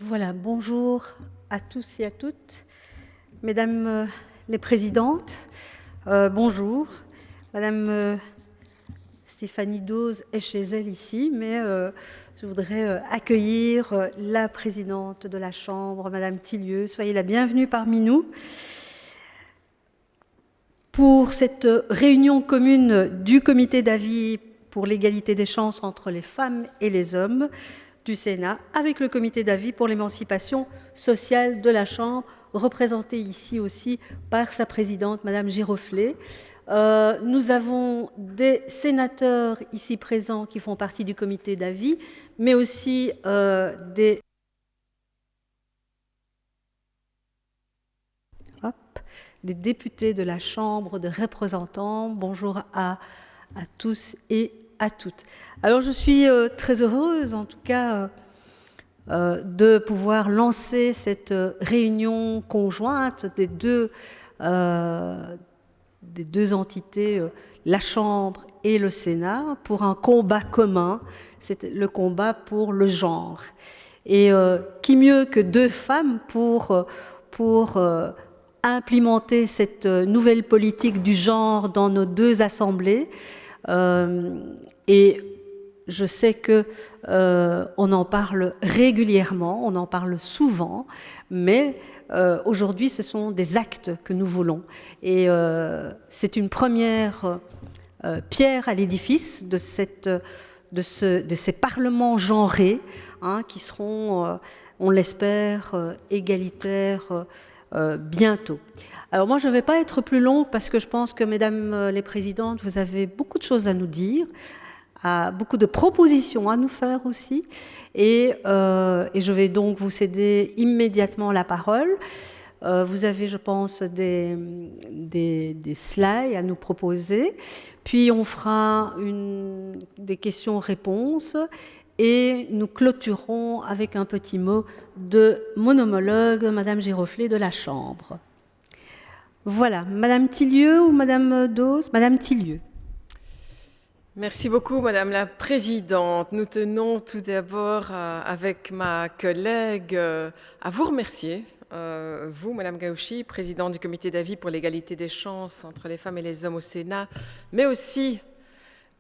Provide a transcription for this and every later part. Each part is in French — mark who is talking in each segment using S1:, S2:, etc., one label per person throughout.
S1: Voilà, bonjour à tous et à toutes. Mesdames les présidentes, bonjour. Madame Stéphanie Dose est chez elle ici, mais je voudrais accueillir la présidente de la Chambre, Madame Tillieu. Soyez la bienvenue parmi nous pour cette réunion commune du comité d'avis pour l'égalité des chances entre les femmes et les hommes du Sénat avec le comité d'avis pour l'émancipation sociale de la Chambre, représenté ici aussi par sa présidente, Madame Giroflée. Nous avons des sénateurs ici présents qui font partie du comité d'avis, mais aussi des députés de la Chambre de représentants. Bonjour à tous et à toutes. Alors je suis très heureuse en tout cas de pouvoir lancer cette réunion conjointe des deux entités, la Chambre et le Sénat, pour un combat commun, c'est le combat pour le genre. Et qui mieux que deux femmes pour implémenter cette nouvelle politique du genre dans nos deux assemblées. Et je sais que on en parle régulièrement, on en parle souvent, mais aujourd'hui, ce sont des actes que nous voulons. Et c'est une première pierre à l'édifice de ces parlements genrés, hein, qui seront, on l'espère, égalitaires bientôt. Alors moi, je ne vais pas être plus longue parce que je pense que, mesdames les présidentes, vous avez beaucoup de choses à nous dire, beaucoup de propositions à nous faire aussi. Et je vais donc vous céder immédiatement la parole. Vous avez, je pense, des slides à nous proposer. Puis on fera des questions-réponses. Et nous clôturons avec un petit mot de mon homologue, Madame Giroflée de la Chambre. Voilà, Madame Tillieu ou Madame Dose? Madame Tillieu.
S2: Merci beaucoup, Madame la Présidente. Nous tenons tout d'abord, avec ma collègue, à vous remercier. Vous, Madame Gauchy, présidente du comité d'avis pour l'égalité des chances entre les femmes et les hommes au Sénat, mais aussi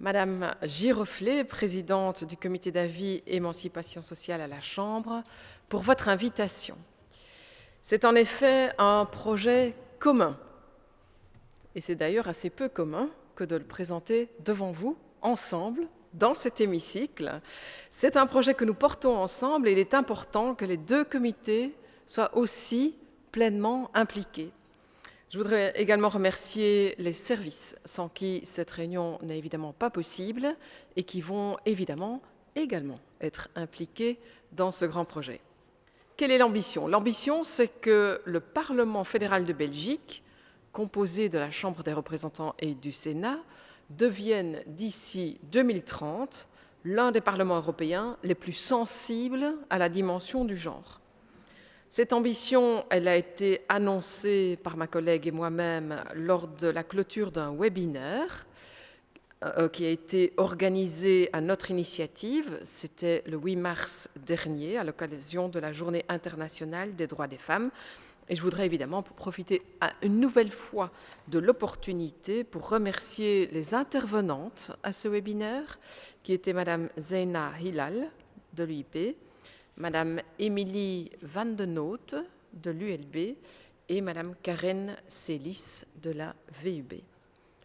S2: Madame Giroflée, présidente du comité d'avis émancipation sociale à la Chambre, pour votre invitation. C'est en effet un projet commun, et c'est d'ailleurs assez peu commun que de le présenter devant vous, ensemble, dans cet hémicycle. C'est un projet que nous portons ensemble et il est important que les deux comités soient aussi pleinement impliqués. Je voudrais également remercier les services sans qui cette réunion n'est évidemment pas possible et qui vont évidemment également être impliqués dans ce grand projet. Quelle est l'ambition? L'ambition, c'est que le Parlement fédéral de Belgique, composé de la Chambre des représentants et du Sénat, devienne d'ici 2030 l'un des parlements européens les plus sensibles à la dimension du genre. Cette ambition, elle a été annoncée par ma collègue et moi-même lors de la clôture d'un webinaire qui a été organisé à notre initiative. C'était le 8 mars dernier, à l'occasion de la Journée internationale des droits des femmes. Et je voudrais évidemment profiter une nouvelle fois de l'opportunité pour remercier les intervenantes à ce webinaire, qui étaient Madame Zeina Hilal de l'UIP, Madame Émilie Van den Noot de l'ULB et Madame Karen Célis de la VUB.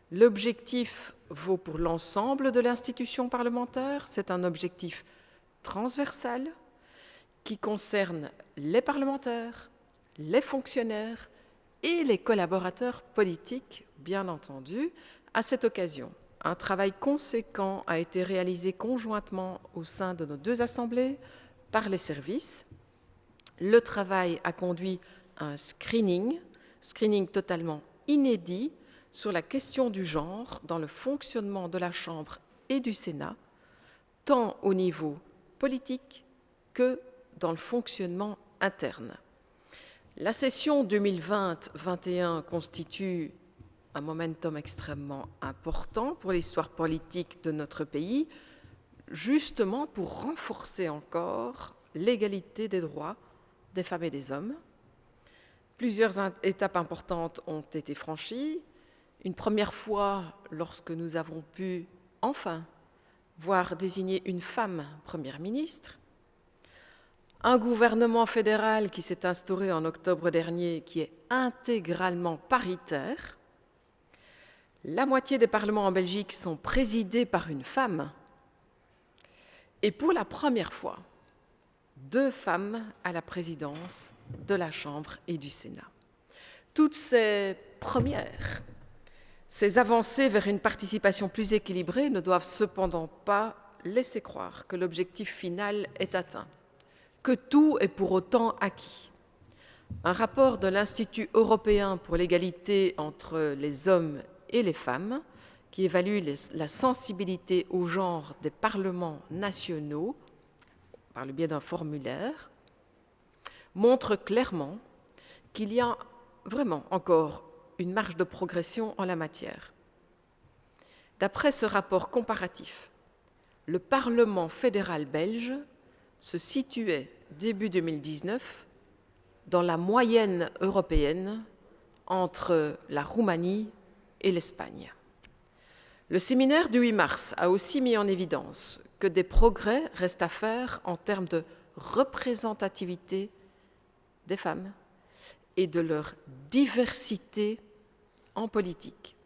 S2: L'objectif vaut pour l'ensemble de l'institution parlementaire. C'est un objectif transversal qui concerne les parlementaires, les fonctionnaires et les collaborateurs politiques, bien entendu. À cette occasion, un travail conséquent a été réalisé conjointement au sein de nos deux assemblées par les services. Le travail a conduit à un screening totalement inédit sur la question du genre dans le fonctionnement de la Chambre et du Sénat, tant au niveau politique que dans le fonctionnement interne. La session 2020-21 constitue un momentum extrêmement important pour l'histoire politique de notre pays, justement pour renforcer encore l'égalité des droits des femmes et des hommes. Plusieurs étapes importantes ont été franchies. Une première fois, lorsque nous avons pu enfin voir désigner une femme première ministre. Un gouvernement fédéral qui s'est instauré en octobre dernier, qui est intégralement paritaire. La moitié des parlements en Belgique sont présidés par une femme. Et pour la première fois, 2 femmes à la présidence de la Chambre et du Sénat. Toutes ces premières, ces avancées vers une participation plus équilibrée ne doivent cependant pas laisser croire que l'objectif final est atteint, que tout est pour autant acquis. Un rapport de l'Institut européen pour l'égalité entre les hommes et les femmes, qui évalue la sensibilité au genre des parlements nationaux, par le biais d'un formulaire, montre clairement qu'il y a vraiment encore une marge de progression en la matière. D'après ce rapport comparatif, le Parlement fédéral belge se situait début 2019 dans la moyenne européenne entre la Roumanie et l'Espagne. Le séminaire du 8 mars a aussi mis en évidence que des progrès restent à faire en termes de représentativité des femmes et de leur diversité en politique.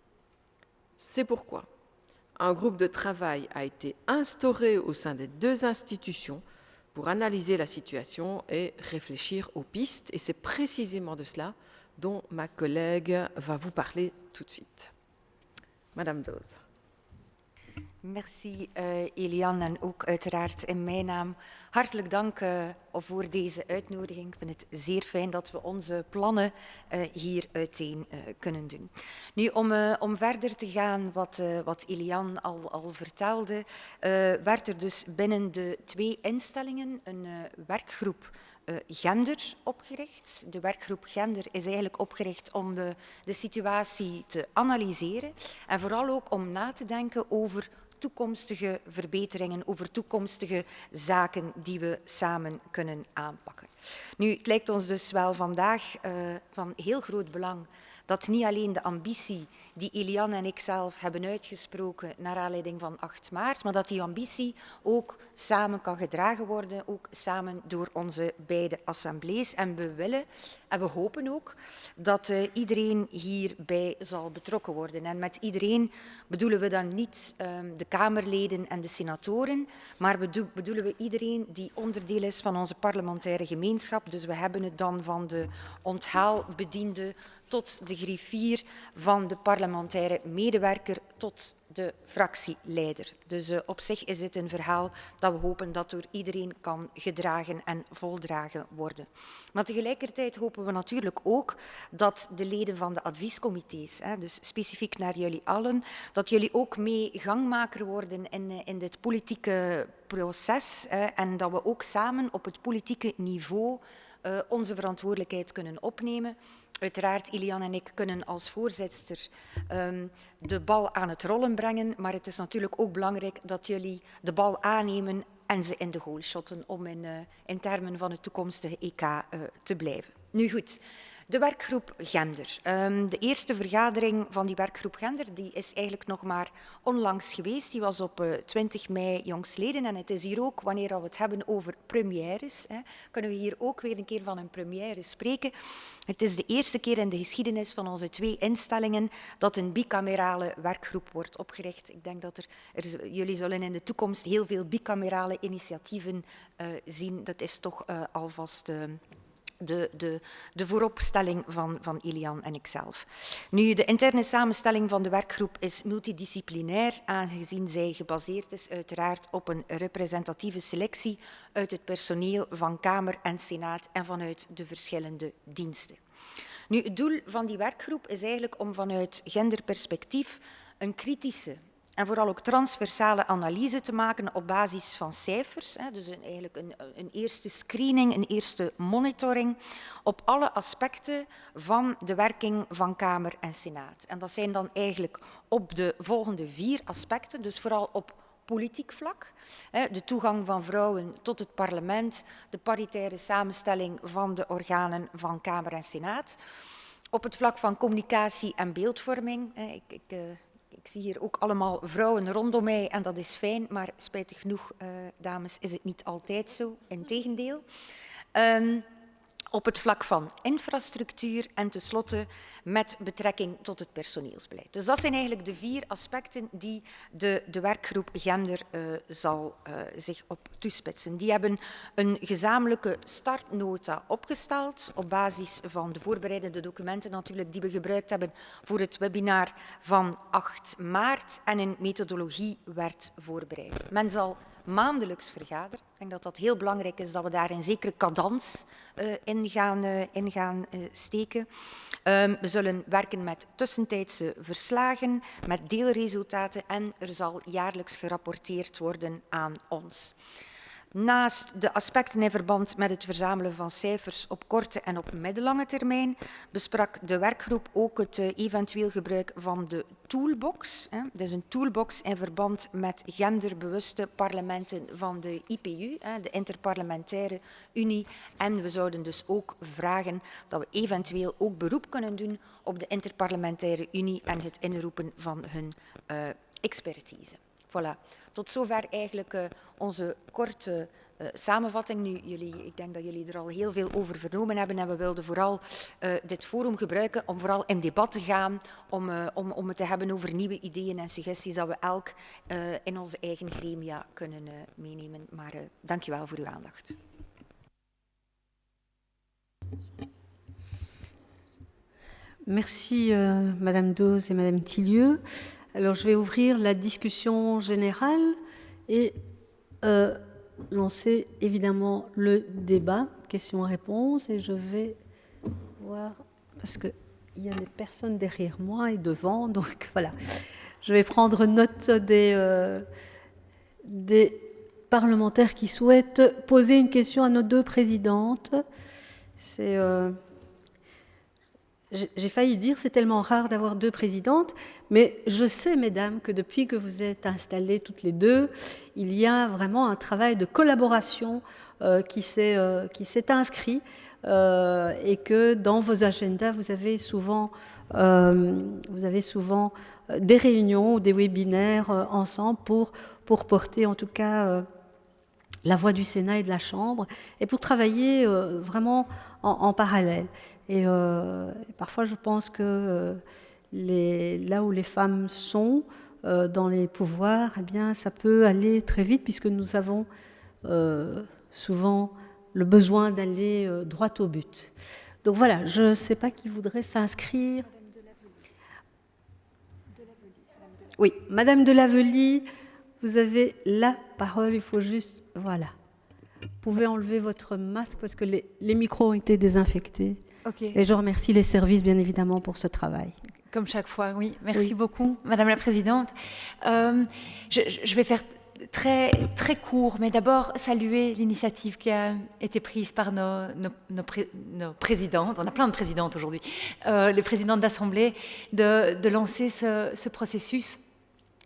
S2: C'est pourquoi un groupe de travail a été instauré au sein des 2 institutions pour analyser la situation et réfléchir aux pistes. Et c'est précisément de cela dont ma collègue va vous parler tout de suite. Madame Doos.
S3: Merci Eliane en ook uiteraard in mijn naam hartelijk dank voor deze uitnodiging. Ik vind het zeer fijn dat we onze plannen hier uiteen kunnen doen. Nu, om verder te gaan wat Eliane al vertelde, werd er dus binnen de 2 instellingen een werkgroep gender opgericht. De werkgroep gender is eigenlijk opgericht om de situatie te analyseren en vooral ook om na te denken over toekomstige verbeteringen, over toekomstige zaken die we samen kunnen aanpakken. Nu, het lijkt ons dus wel vandaag van heel groot belang dat niet alleen de ambitie die Eliane en ik zelf hebben uitgesproken naar aanleiding van 8 maart, maar dat die ambitie ook samen kan gedragen worden, ook samen door onze beide assemblees. En we willen en we hopen ook dat iedereen hierbij zal betrokken worden. En met iedereen bedoelen we dan niet de Kamerleden en de senatoren, maar bedoelen we iedereen die onderdeel is van onze parlementaire gemeenschap. Dus we hebben het dan van de onthaalbediende tot de griffier, van de parlementaire medewerker tot de fractieleider. Dus op zich is dit een verhaal dat we hopen dat door iedereen kan gedragen en voldragen worden. Maar tegelijkertijd hopen we natuurlijk ook dat de leden van de adviescomité's, dus specifiek naar jullie allen, dat jullie ook mee gangmaker worden in dit politieke proces en dat we ook samen op het politieke niveau onze verantwoordelijkheid kunnen opnemen. Uiteraard, Eliane en ik kunnen als voorzitster de bal aan het rollen brengen, maar het is natuurlijk ook belangrijk dat jullie de bal aannemen en ze in de goal shotten om in termen van het toekomstige EK te blijven. Nu goed, de werkgroep gender. De eerste vergadering van die werkgroep gender die is eigenlijk nog maar onlangs geweest. Die was op 20 mei jongstleden en het is hier ook, wanneer we het hebben over premières, kunnen we hier ook weer een keer van een première spreken. Het is de eerste keer in de geschiedenis van onze 2 instellingen dat een bicamerale werkgroep wordt opgericht. Ik denk dat jullie zullen in de toekomst heel veel bicamerale initiatieven zien. Dat is toch alvast de vooropstelling van Eliane en ikzelf. Nu, de interne samenstelling van de werkgroep is multidisciplinair, aangezien zij gebaseerd is uiteraard op een representatieve selectie uit het personeel van Kamer en Senaat en vanuit de verschillende diensten. Nu, het doel van die werkgroep is eigenlijk om vanuit genderperspectief een kritische en vooral ook transversale analyse te maken op basis van cijfers. Dus eigenlijk een eerste screening, een eerste monitoring op alle aspecten van de werking van Kamer en Senaat. En dat zijn dan eigenlijk op de volgende 4 aspecten, dus vooral op politiek vlak. De toegang van vrouwen tot het parlement, de paritaire samenstelling van de organen van Kamer en Senaat. Op het vlak van communicatie en beeldvorming. Ik zie hier ook allemaal vrouwen rondom mij en dat is fijn, maar spijtig genoeg, dames, is het niet altijd zo, integendeel. Op het vlak van infrastructuur en tenslotte met betrekking tot het personeelsbeleid. Dus dat zijn eigenlijk de 4 aspecten die de werkgroep Gender zal zich op toespitsen. Die hebben een gezamenlijke startnota opgesteld op basis van de voorbereidende documenten natuurlijk die we gebruikt hebben voor het webinar van 8 maart en een methodologie werd voorbereid. Men zal maandelijks vergaderen. Ik denk dat dat heel belangrijk is dat we daar een zekere cadans in gaan steken. We zullen werken met tussentijdse verslagen, met deelresultaten en er zal jaarlijks gerapporteerd worden aan ons. Naast de aspecten in verband met het verzamelen van cijfers op korte en op middellange termijn besprak de werkgroep ook het eventueel gebruik van de toolbox. Dat is een toolbox in verband met genderbewuste parlementen van de IPU, de Interparlementaire Unie. En we zouden dus ook vragen dat we eventueel ook beroep kunnen doen op de Interparlementaire Unie en het inroepen van hun expertise. Voilà. Tot zover eigenlijk onze korte samenvatting. Nu, ik denk dat jullie er al heel veel over vernomen hebben en we wilden vooral dit forum gebruiken om vooral in debat te gaan, om het te hebben over nieuwe ideeën en suggesties dat we elk in onze eigen gremia kunnen meenemen. Maar dank je wel voor uw aandacht.
S1: Merci Madame Dauz et Madame Tillieu. Alors je vais ouvrir la discussion générale et lancer évidemment le débat, questions-réponses, et je vais voir, parce qu'il y a des personnes derrière moi et devant, donc voilà. Je vais prendre note des parlementaires qui souhaitent poser une question à nos 2 présidentes. C'est... J'ai failli dire, c'est tellement rare d'avoir 2 présidentes, mais je sais, mesdames, que depuis que vous êtes installées toutes les 2, il y a vraiment un travail de collaboration qui s'est inscrit et que dans vos agendas, vous avez souvent des réunions ou des webinaires ensemble pour porter en tout cas la voix du Sénat et de la Chambre et pour travailler vraiment en parallèle. Et parfois, je pense que là où les femmes sont dans les pouvoirs, eh bien, ça peut aller très vite puisque nous avons souvent le besoin d'aller droit au but. Donc voilà, je ne sais pas qui voudrait s'inscrire. Oui, Madame de Lavely, vous avez la parole, il faut juste... Voilà. Vous pouvez enlever votre masque parce que les micros ont été désinfectés. Okay. Et je remercie les services, bien évidemment, pour ce travail.
S4: Comme chaque fois, oui. Merci beaucoup, Madame la Présidente. Je vais faire très, très court, mais d'abord saluer l'initiative qui a été prise par nos présidentes. On a plein de présidentes aujourd'hui. Les présidentes d'Assemblée, de lancer ce processus.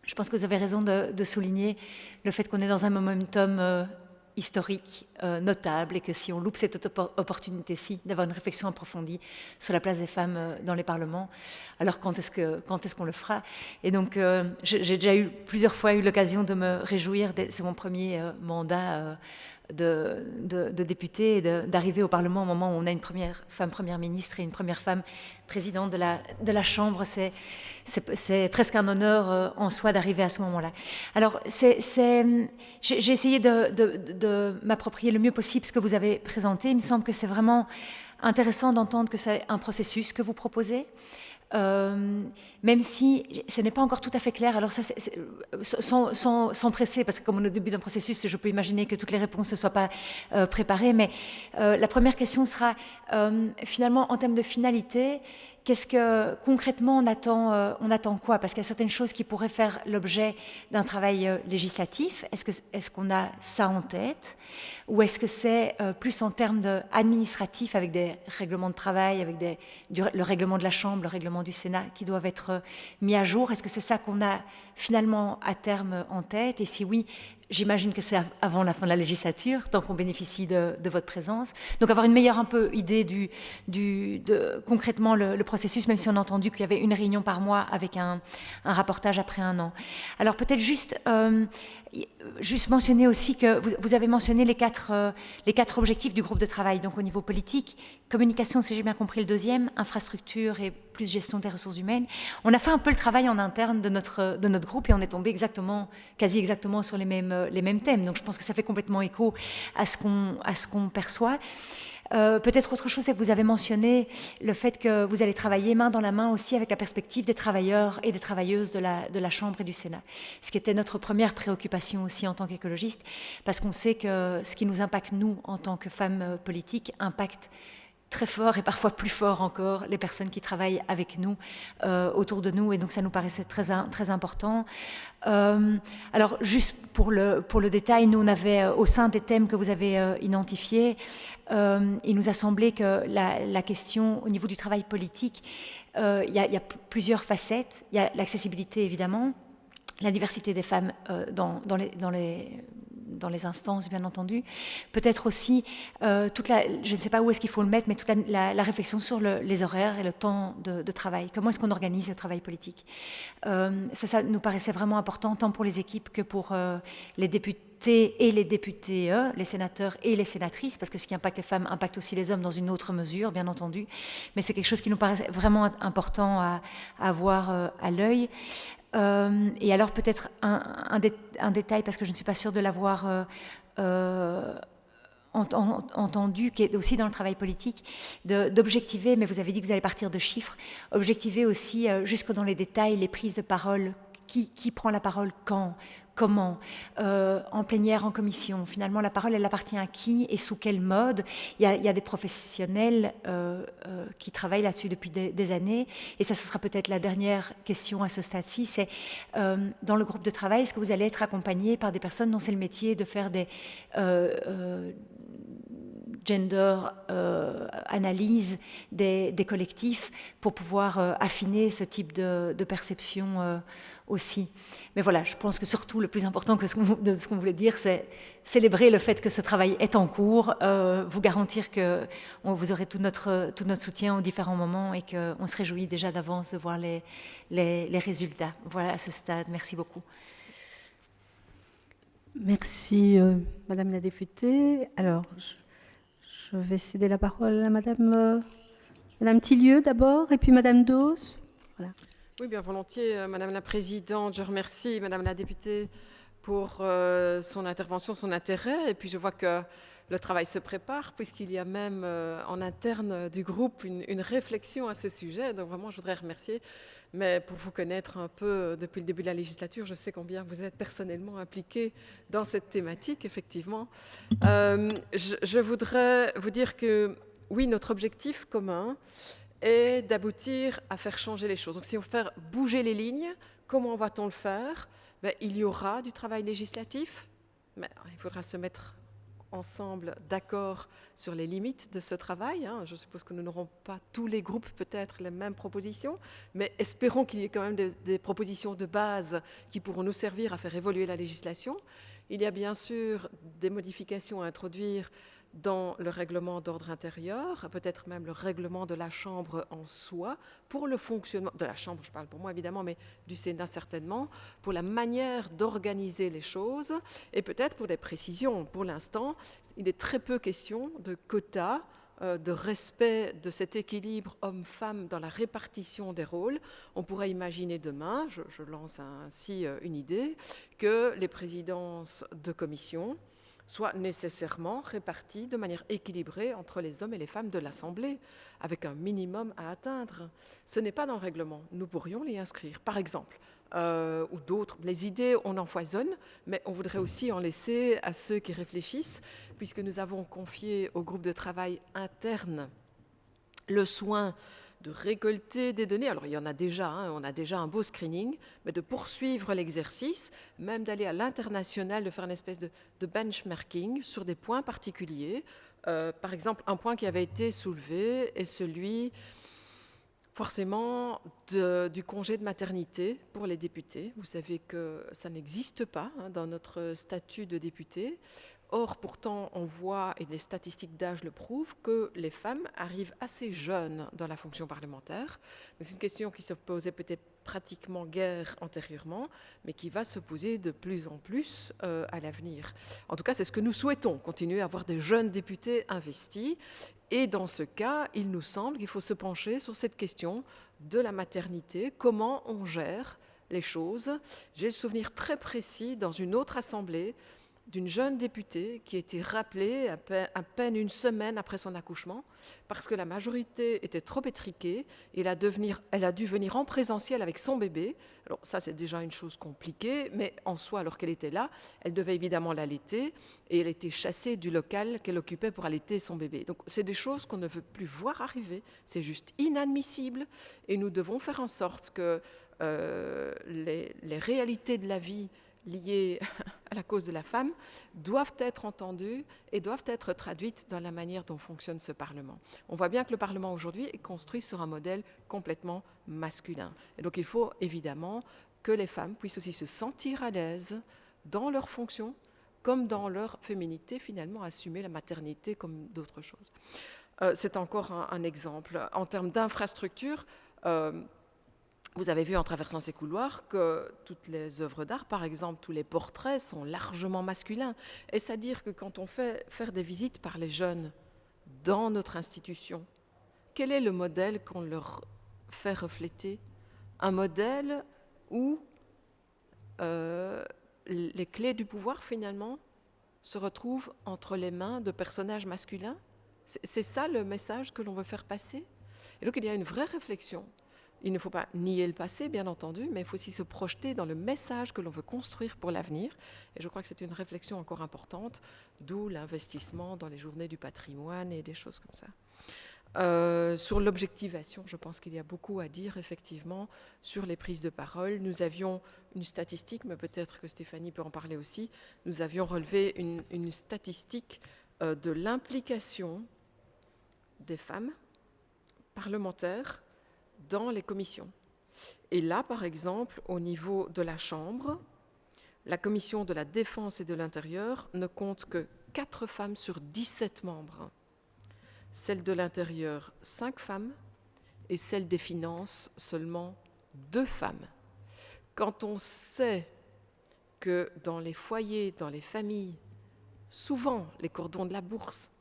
S4: Je pense que vous avez raison de souligner le fait qu'on est dans un momentum historique, notable, et que si on loupe cette opportunité-ci d'avoir une réflexion approfondie sur la place des femmes dans les parlements, alors quand est-ce qu'on le fera? Et donc, j'ai déjà plusieurs fois eu l'occasion de me réjouir, c'est mon premier mandat de député, et d'arriver au Parlement au moment où on a une première femme première ministre et une première femme présidente de la Chambre. C'est presque un honneur en soi d'arriver à ce moment-là. Alors, j'ai essayé de m'approprier le mieux possible ce que vous avez présenté. Il me semble que c'est vraiment intéressant d'entendre que c'est un processus que vous proposez. Même si ce n'est pas encore tout à fait clair, alors ça, sans presser, parce que comme on est au début d'un processus, je peux imaginer que toutes les réponses ne soient pas préparées, mais la première question sera finalement en termes de finalité, qu'est-ce que concrètement on attend quoi? Parce qu'il y a certaines choses qui pourraient faire l'objet d'un travail législatif. Est-ce qu'on a ça en tête? Ou est-ce que c'est plus en termes administratifs avec des règlements de travail, avec le règlement de la Chambre, le règlement du Sénat qui doivent être mis à jour? Est-ce que c'est ça qu'on a finalement à terme en tête? Et si oui, j'imagine que c'est avant la fin de la législature, tant qu'on bénéficie de votre présence. Donc avoir une meilleure idée de concrètement le processus, même si on a entendu qu'il y avait une réunion par mois avec un rapportage après 1 an. Alors peut-être juste mentionner aussi que vous avez mentionné les quatre objectifs du groupe de travail. Donc au niveau politique, communication, si j'ai bien compris, le 2e, infrastructure et plus gestion des ressources humaines. On a fait un peu le travail en interne de notre groupe et on est tombé quasi exactement sur les mêmes thèmes. Donc je pense que ça fait complètement écho à ce qu'on perçoit. Peut-être autre chose, c'est que vous avez mentionné le fait que vous allez travailler main dans la main aussi avec la perspective des travailleurs et des travailleuses de la Chambre et du Sénat. Ce qui était notre première préoccupation aussi en tant qu'écologistes, parce qu'on sait que ce qui nous impacte, nous, en tant que femmes politiques, impacte très fort et parfois plus fort encore les personnes qui travaillent avec nous, autour de nous, et donc ça nous paraissait très important. Alors juste pour le détail, nous on avait au sein des thèmes que vous avez identifiés, il nous a semblé que la question au niveau du travail politique, il y a plusieurs facettes. Il y a l'accessibilité évidemment, la diversité des femmes dans les instances, bien entendu. Peut-être aussi, je ne sais pas où est-ce qu'il faut le mettre, mais toute la réflexion sur les horaires et le temps de travail. Comment est-ce qu'on organise le travail politique? Ça nous paraissait vraiment important, tant pour les équipes que pour les députés et les députés, les sénateurs et les sénatrices, parce que ce qui impacte les femmes impacte aussi les hommes dans une autre mesure, bien entendu. Mais c'est quelque chose qui nous paraissait vraiment important à avoir à l'œil. Et alors peut-être un détail, parce que je ne suis pas sûre de l'avoir entendu, qui est aussi dans le travail politique, d'objectiver, mais vous avez dit que vous allez partir de chiffres, objectiver aussi jusque dans les détails les prises de parole, qui prend la parole quand, comment, en plénière, en commission. Finalement, la parole, elle appartient à qui et sous quel mode? Il y a des professionnels qui travaillent là-dessus depuis des années. Et ça, ce sera peut-être la dernière question à ce stade-ci. C'est dans le groupe de travail, est-ce que vous allez être accompagné par des personnes dont c'est le métier de faire des gender analyse des collectifs pour pouvoir affiner ce type de perception aussi. Mais voilà, je pense que surtout le plus important de ce qu'on voulait dire, c'est célébrer le fait que ce travail est en cours, vous garantir que vous aurez tout notre soutien aux différents moments et qu'on se réjouit déjà d'avance de voir les résultats. Voilà, à ce stade. Merci beaucoup.
S1: Merci, Madame la députée. Alors, je vais céder la parole à Madame Tillieu d'abord, et puis Madame Dose. Voilà.
S2: Oui, bien volontiers, Madame la Présidente. Je remercie Madame la députée pour son intervention, son intérêt. Et puis je vois que le travail se prépare, puisqu'il y a même en interne du groupe une réflexion à ce sujet. Donc vraiment, je voudrais remercier. Mais pour vous connaître un peu depuis le début de la législature, je sais combien vous êtes personnellement impliqué dans cette thématique, effectivement. Je voudrais vous dire que, oui, notre objectif commun est d'aboutir à faire changer les choses. Donc si on veut faire bouger les lignes, comment va-t-on le faire? Il y aura du travail législatif, mais il faudra se mettre ensemble d'accord sur les limites de ce travail. Je suppose que nous n'aurons pas tous les groupes peut-être les mêmes propositions, mais espérons qu'il y ait quand même des propositions de base qui pourront nous servir à faire évoluer la législation. Il y a bien sûr des modifications à introduire dans le règlement d'ordre intérieur, peut-être même le règlement de la Chambre en soi, pour le fonctionnement de la Chambre, je parle pour moi évidemment, mais du Sénat certainement, pour la manière d'organiser les choses et peut-être pour des précisions. Pour l'instant, il est très peu question de quotas, de respect de cet équilibre homme-femme dans la répartition des rôles. On pourrait imaginer demain, je lance ainsi une idée, que les présidences de commission soient nécessairement réparties de manière équilibrée entre les hommes et les femmes de l'Assemblée, avec un minimum à atteindre. Ce n'est pas dans le règlement. Nous pourrions l'y inscrire, par exemple, ou d'autres. Les idées, on en foisonne, mais on voudrait aussi en laisser à ceux qui réfléchissent, puisque nous avons confié au groupe de travail interne le soin de récolter des données. Alors il y en a déjà, on a déjà un beau screening, mais de poursuivre l'exercice, même d'aller à l'international, de faire une espèce de benchmarking sur des points particuliers. Par exemple, un point qui avait été soulevé est celui forcément du congé de maternité pour les députés. Vous savez que ça n'existe pas dans notre statut de député. Or, pourtant, on voit, et les statistiques d'âge le prouvent, que les femmes arrivent assez jeunes dans la fonction parlementaire. C'est une question qui se posait peut-être pratiquement guère antérieurement, mais qui va se poser de plus en plus à l'avenir. En tout cas, c'est ce que nous souhaitons, continuer à avoir des jeunes députés investis. Et dans ce cas, il nous semble qu'il faut se pencher sur cette question de la maternité, comment on gère les choses. J'ai le souvenir très précis dans une autre assemblée d'une jeune députée qui a été rappelée à peine une semaine après son accouchement parce que la majorité était trop étriquée et elle a dû venir en présentiel avec son bébé. Alors ça, c'est déjà une chose compliquée, mais en soi, alors qu'elle était là, elle devait évidemment l'allaiter et elle était chassée du local qu'elle occupait pour allaiter son bébé. Donc c'est des choses qu'on ne veut plus voir arriver. C'est juste inadmissible et nous devons faire en sorte que les réalités de la vie liées à la cause de la femme doivent être entendues et doivent être traduites dans la manière dont fonctionne ce Parlement. On voit bien que le Parlement aujourd'hui est construit sur un modèle complètement masculin. Et donc il faut évidemment que les femmes puissent aussi se sentir à l'aise dans leurs fonctions comme dans leur féminité, finalement assumer la maternité comme d'autres choses. C'est encore un exemple. En termes d'infrastructure, vous avez vu en traversant ces couloirs que toutes les œuvres d'art, par exemple, tous les portraits sont largement masculins. Est-ce à dire que quand on fait faire des visites par les jeunes dans notre institution, quel est le modèle qu'on leur fait refléter? Un modèle où les clés du pouvoir, finalement, se retrouvent entre les mains de personnages masculins? C'est ça le message que l'on veut faire passer? Et donc il y a une vraie réflexion. Il ne faut pas nier le passé, bien entendu, mais il faut aussi se projeter dans le message que l'on veut construire pour l'avenir. Et je crois que c'est une réflexion encore importante, d'où l'investissement dans les journées du patrimoine et des choses comme ça. Sur l'objectivation, je pense qu'il y a beaucoup à dire, effectivement, sur les prises de parole. Nous avions une statistique, mais peut-être que Stéphanie peut en parler aussi. Nous avions relevé une statistique de l'implication des femmes parlementaires dans les commissions. Et là, par exemple, au niveau de la Chambre, la commission de la Défense et de l'Intérieur ne compte que 4 femmes sur 17 membres. Celle de l'Intérieur, 5 femmes, et celle des Finances, seulement 2 femmes. Quand on sait que dans les foyers, dans les familles, souvent les cordons de la bourse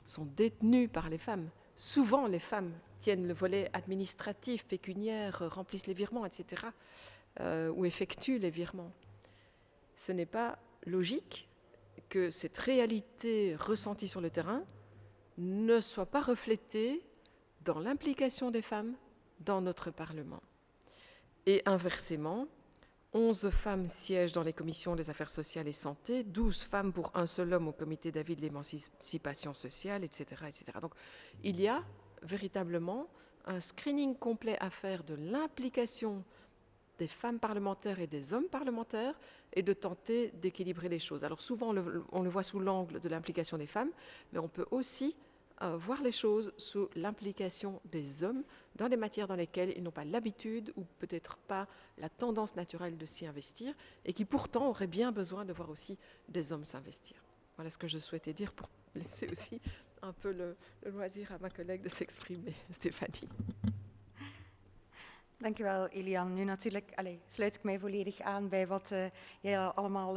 S2: sont détenus par les femmes, souvent les femmes tiennent le volet administratif, pécuniaire, remplissent les virements, etc., ou effectuent les virements. Ce n'est pas logique que cette réalité ressentie sur le terrain ne soit pas reflétée dans l'implication des femmes dans notre Parlement. Et inversement, 11 femmes siègent dans les commissions des affaires sociales et santé, 12 femmes pour un seul homme au comité d'avis de l'émancipation sociale, etc., etc. Donc il y a véritablement un screening complet à faire de l'implication des femmes parlementaires et des hommes parlementaires et de tenter d'équilibrer les choses. Alors souvent on le voit sous l'angle de l'implication des femmes, mais on peut aussi voir les choses sous l'implication des hommes dans des matières dans lesquelles ils n'ont pas l'habitude ou peut-être pas la tendance naturelle de s'y investir et qui pourtant auraient bien besoin de voir aussi des hommes s'investir. Voilà ce que je souhaitais dire pour laisser aussi un peu le loisir à ma collègue de s'exprimer. Stéphanie.
S3: Dank u wel, Eliane. Nu natuurlijk sluit ik mij volledig aan bij wat jij allemaal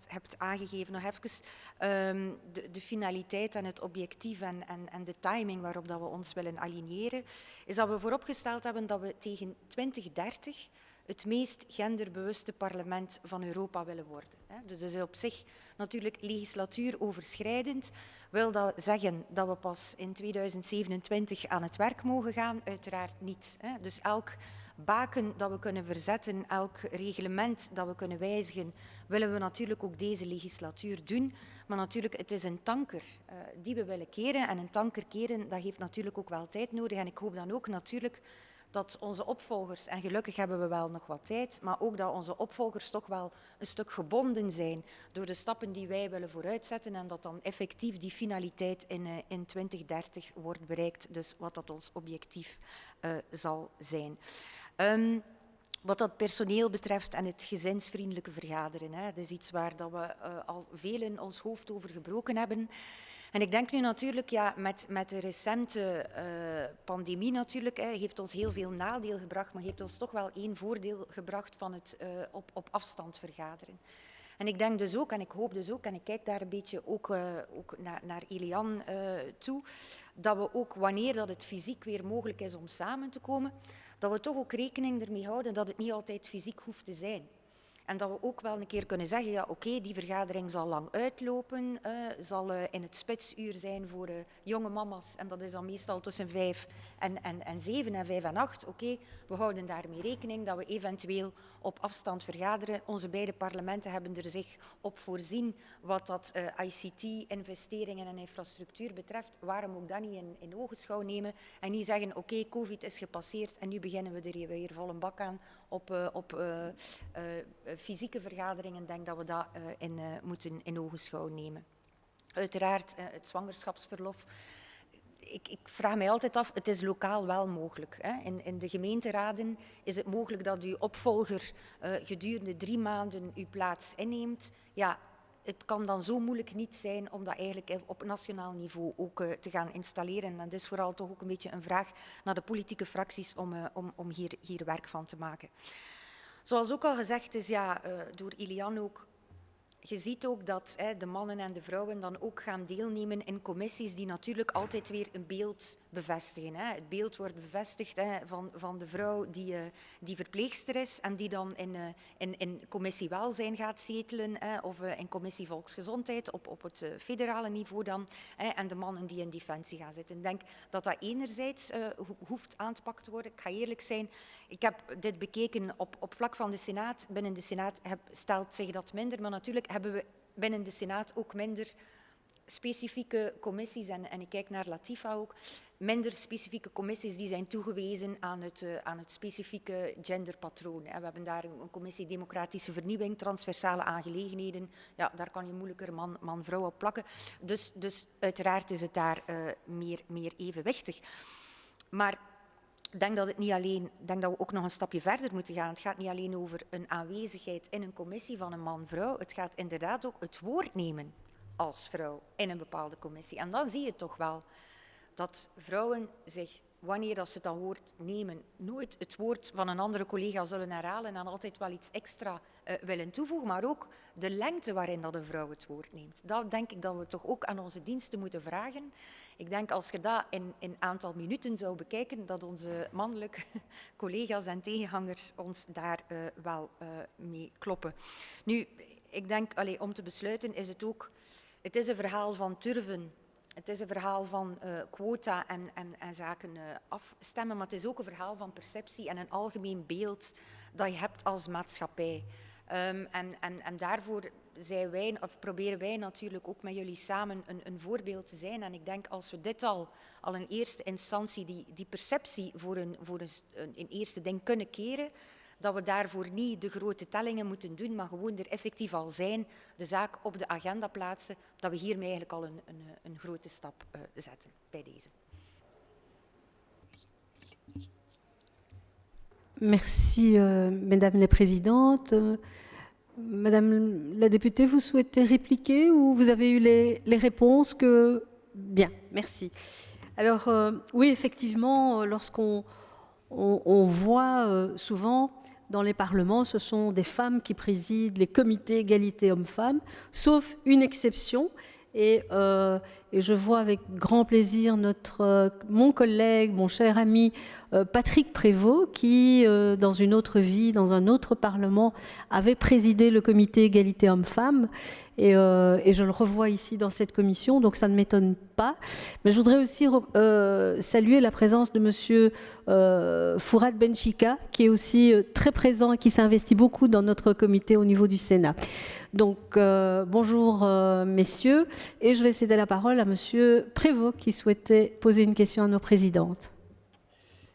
S3: hebt aangegeven. Nog even de finaliteit en het objectief en de timing waarop dat we ons willen aligneren, is dat we vooropgesteld hebben dat we tegen 2030 het meest genderbewuste parlement van Europa willen worden. Dus dat is op zich natuurlijk legislatuuroverschrijdend. Wil dat zeggen dat we pas in 2027 aan het werk mogen gaan? Uiteraard niet. Dus elk baken dat we kunnen verzetten, elk reglement dat we kunnen wijzigen, willen we natuurlijk ook deze legislatuur doen. Maar natuurlijk, het is een tanker die we willen keren. En een tanker keren, dat heeft natuurlijk ook wel tijd nodig. En ik hoop dan ook natuurlijk dat onze opvolgers, en gelukkig hebben we wel nog wat tijd, maar ook dat onze opvolgers toch wel een stuk gebonden zijn door de stappen die wij willen vooruitzetten en dat dan effectief die finaliteit in 2030 wordt bereikt, dus wat dat ons objectief zal zijn. Wat dat personeel betreft en het gezinsvriendelijke vergaderen, dat is iets waar dat we al veel in ons hoofd over gebroken hebben. En ik denk nu natuurlijk, ja, met de recente pandemie natuurlijk, heeft ons heel veel nadeel gebracht, maar heeft ons toch wel één voordeel gebracht van het op afstand vergaderen. En ik denk dus ook, en ik hoop dus ook, en ik kijk daar een beetje ook naar Elian toe, dat we ook wanneer dat het fysiek weer mogelijk is om samen te komen, dat we toch ook rekening ermee houden dat het niet altijd fysiek hoeft te zijn. En dat we ook wel een keer kunnen zeggen, ja oké, die vergadering zal lang uitlopen, zal in het spitsuur zijn voor jonge mama's. En dat is dan meestal tussen 5 en 7 en 5 en 8. Oké, we houden daarmee rekening dat we eventueel op afstand vergaderen. Onze beide parlementen hebben er zich op voorzien wat dat ICT-investeringen en infrastructuur betreft. Waarom ook dat niet in ogenschouw nemen en niet zeggen, oké, COVID is gepasseerd en nu beginnen we er weer vol een bak aan op fysieke vergaderingen. Ik denk dat we dat moeten in ogenschouw nemen. Uiteraard het zwangerschapsverlof. Ik vraag mij altijd af, het is lokaal wel mogelijk. In de gemeenteraden is het mogelijk dat uw opvolger gedurende 3 maanden uw plaats inneemt. Ja, het kan dan zo moeilijk niet zijn om dat eigenlijk op nationaal niveau ook te gaan installeren. En dat is vooral toch ook een beetje een vraag naar de politieke fracties om hier werk van te maken. Zoals ook al gezegd is, ja, door Elian ook, je ziet ook dat de mannen en de vrouwen dan ook gaan deelnemen in commissies die natuurlijk altijd weer een beeld bevestigen. Het beeld wordt bevestigd van de vrouw die verpleegster is en die dan in commissie welzijn gaat zetelen of in commissie volksgezondheid op het federale niveau dan en de mannen die in defensie gaan zitten. Ik denk dat dat enerzijds hoeft aangepakt te worden. Ik ga eerlijk zijn, ik heb dit bekeken op vlak van de Senaat. Binnen de Senaat stelt zich dat minder, maar natuurlijk hebben we binnen de Senaat ook minder specifieke commissies, en ik kijk naar Latifa ook, minder specifieke commissies die zijn toegewezen aan het specifieke genderpatroon. We hebben daar een commissie democratische vernieuwing, transversale aangelegenheden. Ja, daar kan je moeilijker man-vrouw op plakken. Dus uiteraard is het daar meer evenwichtig. Maar ik denk dat we ook nog een stapje verder moeten gaan. Het gaat niet alleen over een aanwezigheid in een commissie van een man-vrouw. Het gaat inderdaad ook het woord nemen als vrouw in een bepaalde commissie. En dan zie je toch wel dat vrouwen zich, wanneer dat ze dat woord nemen, nooit het woord van een andere collega zullen herhalen en altijd wel iets extra willen toevoegen, maar ook de lengte waarin dat een vrouw het woord neemt. Dat denk ik dat we toch ook aan onze diensten moeten vragen. Ik denk als je dat in aantal minuten zou bekijken, dat onze mannelijke collega's en tegenhangers ons daar wel mee kloppen. Nu, ik denk, om te besluiten is het ook, het is een verhaal van turven. Het is een verhaal van quota en zaken afstemmen, maar het is ook een verhaal van perceptie en een algemeen beeld dat je hebt als maatschappij. En daarvoor proberen wij natuurlijk ook met jullie samen een voorbeeld te zijn. En ik denk als we dit al in eerste instantie die perceptie voor een eerste ding kunnen keren, dat we daarvoor niet de grote tellingen moeten doen, maar gewoon er effectief al zijn, de zaak op de agenda plaatsen, dat we hiermee eigenlijk al een grote stap zetten bij deze.
S1: Merci, Mesdames les Présidentes. Madame la députée, vous souhaitez répliquer ou vous avez eu les réponses que... Bien, merci. Alors, oui, effectivement, lorsqu'on voit souvent dans les parlements, ce sont des femmes qui président les comités égalité hommes-femmes, sauf une exception. Et et je vois avec grand plaisir mon collègue, mon cher ami Patrick Prévost, qui, dans une autre vie, dans un autre parlement, avait présidé le comité égalité hommes-femmes. Et je le revois ici dans cette commission, donc ça ne m'étonne pas. Mais je voudrais aussi saluer la présence de monsieur Fourad Benchika, qui est aussi très présent et qui s'investit beaucoup dans notre comité au niveau du Sénat. Donc, bonjour messieurs, et je vais céder la parole à monsieur Prévost, qui souhaitait poser une question à nos présidentes.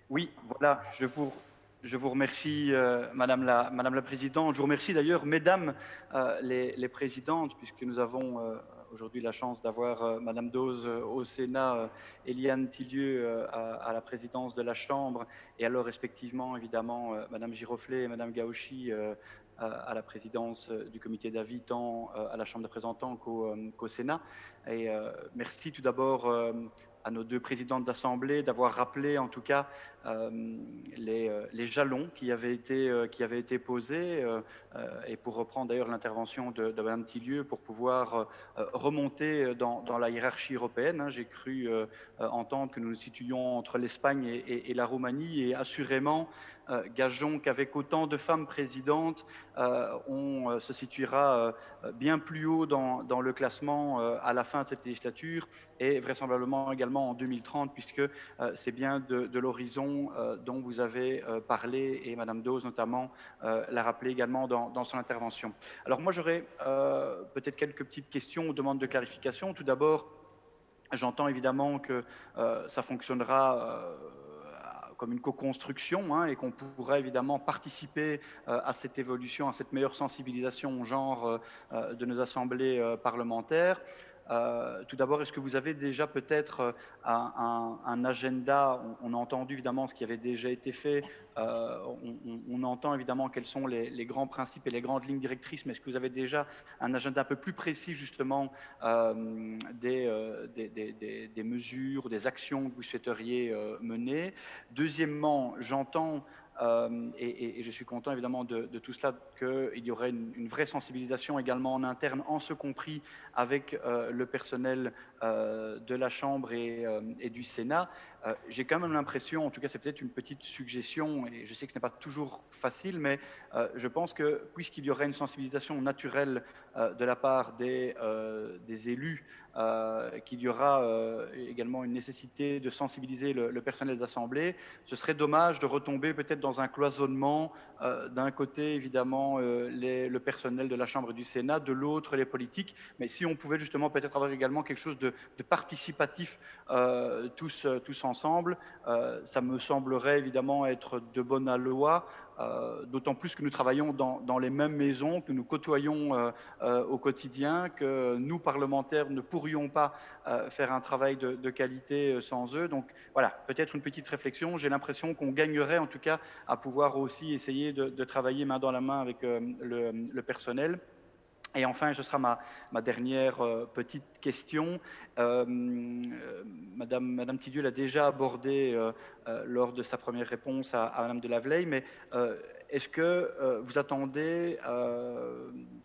S5: Oui, voilà, je vous remercie, Madame la Présidente. Je vous remercie d'ailleurs, Mesdames les Présidentes, puisque nous avons aujourd'hui la chance d'avoir Madame Dose au Sénat, Eliane Tillieu à la présidence de la Chambre, et alors respectivement, évidemment, Madame Giroflé et Madame Gauchy à la présidence du comité d'avis, tant à la Chambre des représentants qu'au Sénat. Et merci tout d'abord à nos deux présidentes d'Assemblée d'avoir rappelé en tout cas les jalons qui avaient été posés et pour reprendre d'ailleurs l'intervention de Mme Tillieu pour pouvoir remonter dans la hiérarchie européenne. J'ai cru entendre que nous nous situions entre l'Espagne et la Roumanie et assurément gageons qu'avec autant de femmes présidentes, on se situera bien plus haut dans le classement à la fin de cette législature et vraisemblablement également en 2030, puisque c'est bien de l'horizon dont vous avez parlé et Madame Dose notamment l'a rappelé également dans son intervention. Alors moi j'aurais peut-être quelques petites questions ou demandes de clarification. Tout d'abord, j'entends évidemment que ça fonctionnera comme une co-construction et qu'on pourrait évidemment participer à cette évolution, à cette meilleure sensibilisation au genre de nos assemblées parlementaires. Tout d'abord, est-ce que vous avez déjà peut-être un agenda? On a entendu évidemment ce qui avait déjà été fait, on entend évidemment quels sont les grands principes et les grandes lignes directrices, mais est-ce que vous avez déjà un agenda un peu plus précis justement des mesures, des actions que vous souhaiteriez mener? Deuxièmement, j'entends et je suis content évidemment de tout cela, qu'il y aurait une vraie sensibilisation également en interne, en ce compris avec le personnel de la Chambre et du Sénat. J'ai quand même l'impression, en tout cas c'est peut-être une petite suggestion, et je sais que ce n'est pas toujours facile, mais je pense que puisqu'il y aurait une sensibilisation naturelle de la part des élus, qu'il y aura également une nécessité de sensibiliser le personnel des assemblées, ce serait dommage de retomber peut-être dans un cloisonnement, d'un côté évidemment le personnel de la Chambre et du Sénat, de l'autre les politiques, mais si on pouvait justement peut-être avoir également quelque chose de participatif tous ensemble, ça me semblerait évidemment être de bonne loi, d'autant plus que nous travaillons dans les mêmes maisons, que nous côtoyons au quotidien, que nous, parlementaires, ne pourrions pas faire un travail de qualité sans eux. Donc voilà, peut-être une petite réflexion. J'ai l'impression qu'on gagnerait en tout cas à pouvoir aussi essayer de travailler main dans la main avec le personnel. Et enfin, ce sera ma dernière petite question. Madame Tillieu l'a déjà abordé lors de sa première réponse à Madame de Laveley, mais est-ce que vous attendez,